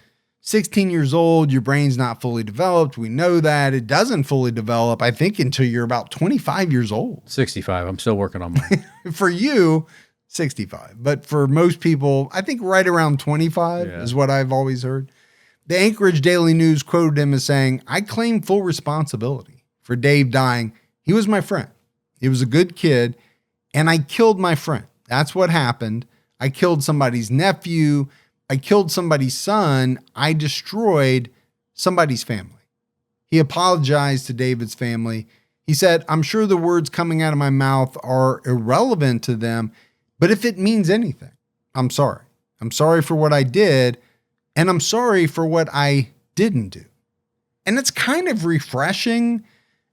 S1: 16 years old, your brain's not fully developed. We know that. It doesn't fully develop, I think, until you're about 25 years old.
S2: 65. I'm still working on mine.
S1: For you, 65. But for most people, I think right around 25 is what I've always heard. The Anchorage Daily News quoted him as saying, "I claim full responsibility for Dave dying. He was my friend. He was a good kid, and I killed my friend. That's what happened. I killed somebody's nephew. I killed somebody's son. I destroyed somebody's family." He apologized to David's family. He said, "I'm sure the words coming out of my mouth are irrelevant to them, but if it means anything, I'm sorry. I'm sorry for what I did, and I'm sorry for what I didn't do." And it's kind of refreshing.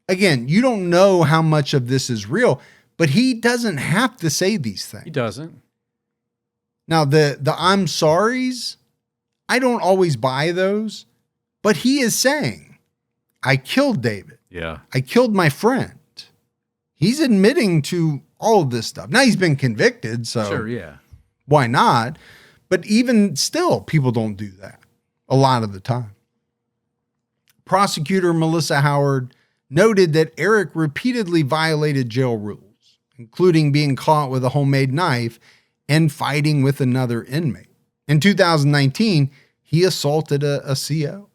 S1: Again, you don't know how much of this is real, but he doesn't have to say these things.
S2: He doesn't.
S1: Now, the I'm sorries, I don't always buy those, but he is saying, I killed David.
S2: Yeah.
S1: I killed my friend. He's admitting to all of this stuff. Now, he's been convicted, so
S2: sure, yeah.
S1: Why not? But even still, people don't do that a lot of the time. Prosecutor Melissa Howard noted that Eric repeatedly violated jail rules, including being caught with a homemade knife and fighting with another inmate. In 2019, he assaulted a CO.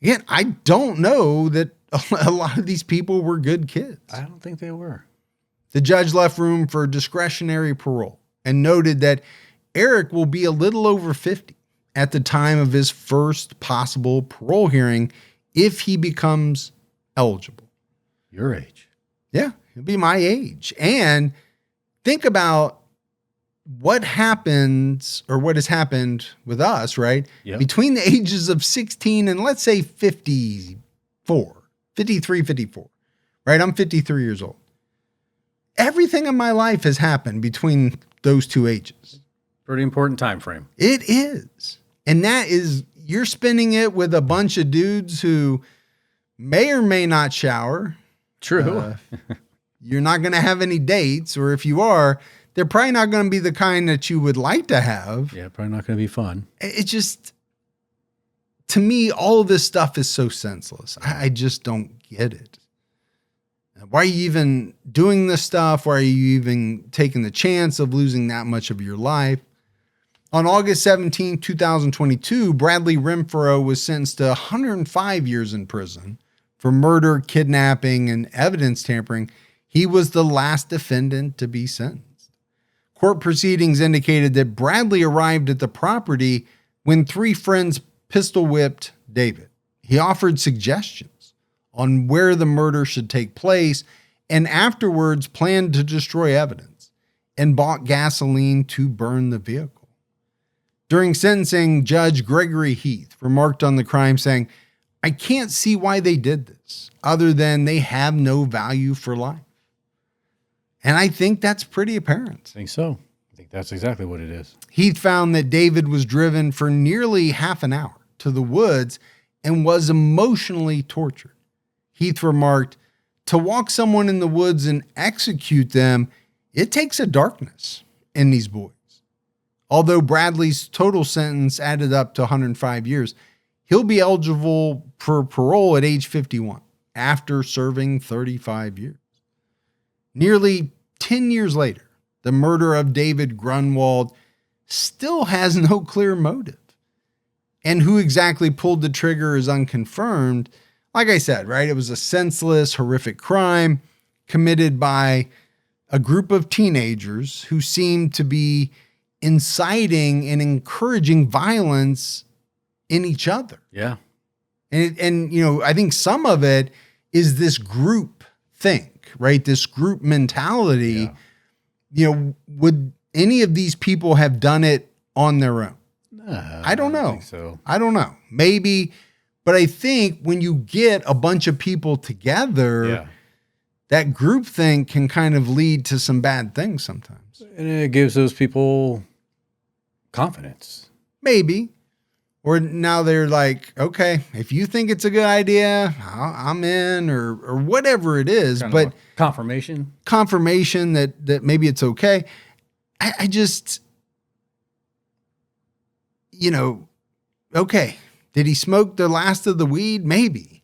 S1: Again, I don't know that a lot of these people were good kids.
S2: I don't think they were.
S1: The judge left room for discretionary parole and noted that Eric will be a little over 50 at the time of his first possible parole hearing if he becomes eligible.
S2: Your age.
S1: Yeah, he'll be my age. And think about what happens or what has happened with us, right?
S2: Yep.
S1: Between the ages of 16 and let's say 53, 54, right? I'm 53 years old. Everything in my life has happened between those two ages.
S2: Pretty important time frame.
S1: It is. And that is, you're spending it with a bunch of dudes who may or may not shower.
S2: True.
S1: You're not going to have any dates, or if you are, they're probably not going to be the kind that you would like to have.
S2: Yeah, probably not going to be fun.
S1: It just, to me, all of this stuff is so senseless. I just don't get it. Why are you even doing this stuff? Why are you even taking the chance of losing that much of your life? On August 17, 2022, Bradley Renfro was sentenced to 105 years in prison for murder, kidnapping, and evidence tampering. He was the last defendant to be sentenced. Court proceedings indicated that Bradley arrived at the property when three friends pistol whipped David. He offered suggestions on where the murder should take place and afterwards planned to destroy evidence and bought gasoline to burn the vehicle. During sentencing, Judge Gregory Heath remarked on the crime saying, "I can't see why they did this other than they have no value for life." And I think that's pretty apparent.
S2: I think so. I think that's exactly what it is.
S1: Heath found that David was driven for nearly half an hour to the woods and was emotionally tortured. Heath remarked, to walk someone in the woods and execute them, it takes a darkness in these boys. Although Bradley's total sentence added up to 105 years, he'll be eligible for parole at age 51 after serving 35 years. Nearly 10 years later, the murder of David Grunwald still has no clear motive. And who exactly pulled the trigger is unconfirmed. Like I said, right, it was a senseless, horrific crime committed by a group of teenagers who seemed to be inciting and encouraging violence in each other.
S2: Yeah.
S1: And you know, I think some of it is this group think, right? This group mentality. Yeah. You know, would any of these people have done it on their own? I don't know. I don't think so. I don't know. Maybe, but I think when you get a bunch of people together, that group think can kind of lead to some bad things sometimes.
S2: And it gives those people confidence.
S1: Maybe. Or now they're like, okay, if you think it's a good idea, I'm in, or whatever it is. Kind of
S2: confirmation
S1: that maybe it's okay. I just, you know, okay, did he smoke the last of the weed? Maybe.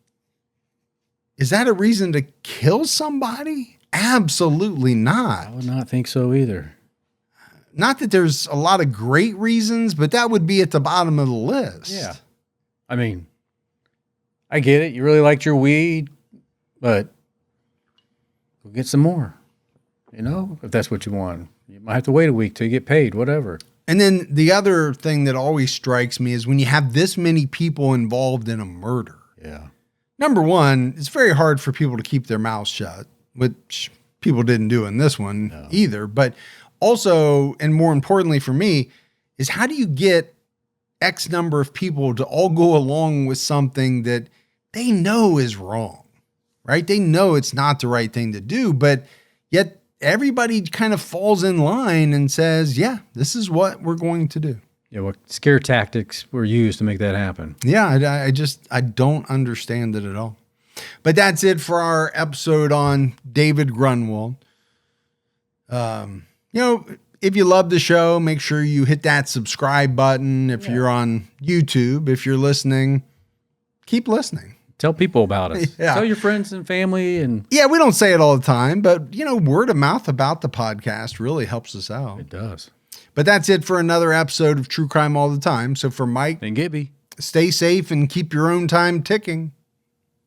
S1: Is that a reason to kill somebody? Absolutely not.
S2: I would not think so either.
S1: Not that there's a lot of great reasons, but that would be at the bottom of the list.
S2: Yeah. I mean, I get it. You really liked your weed, but go get some more, you know, if that's what you want. You might have to wait a week till you get paid, whatever.
S1: And then the other thing that always strikes me is when you have this many people involved in a murder.
S2: Yeah.
S1: Number one, it's very hard for people to keep their mouths shut, which people didn't do in this one either. But also, and more importantly for me, is how do you get X number of people to all go along with something that they know is wrong, right? They know it's not the right thing to do, but yet everybody kind of falls in line and says, yeah, this is what we're going to do.
S2: Yeah, what scare tactics were used to make that happen?
S1: Yeah, I don't understand it at all. But that's it for our episode on David Grunwald. You know, if you love the show, make sure you hit that subscribe button. If you're on YouTube, if you're listening, keep listening.
S2: Tell people about us. Yeah. Tell your friends and family. And
S1: yeah, we don't say it all the time, but you know, word of mouth about the podcast really helps us out.
S2: It does.
S1: But that's it for another episode of True Crime All the Time. So for Mike
S2: and Gibby,
S1: stay safe and keep your own time ticking.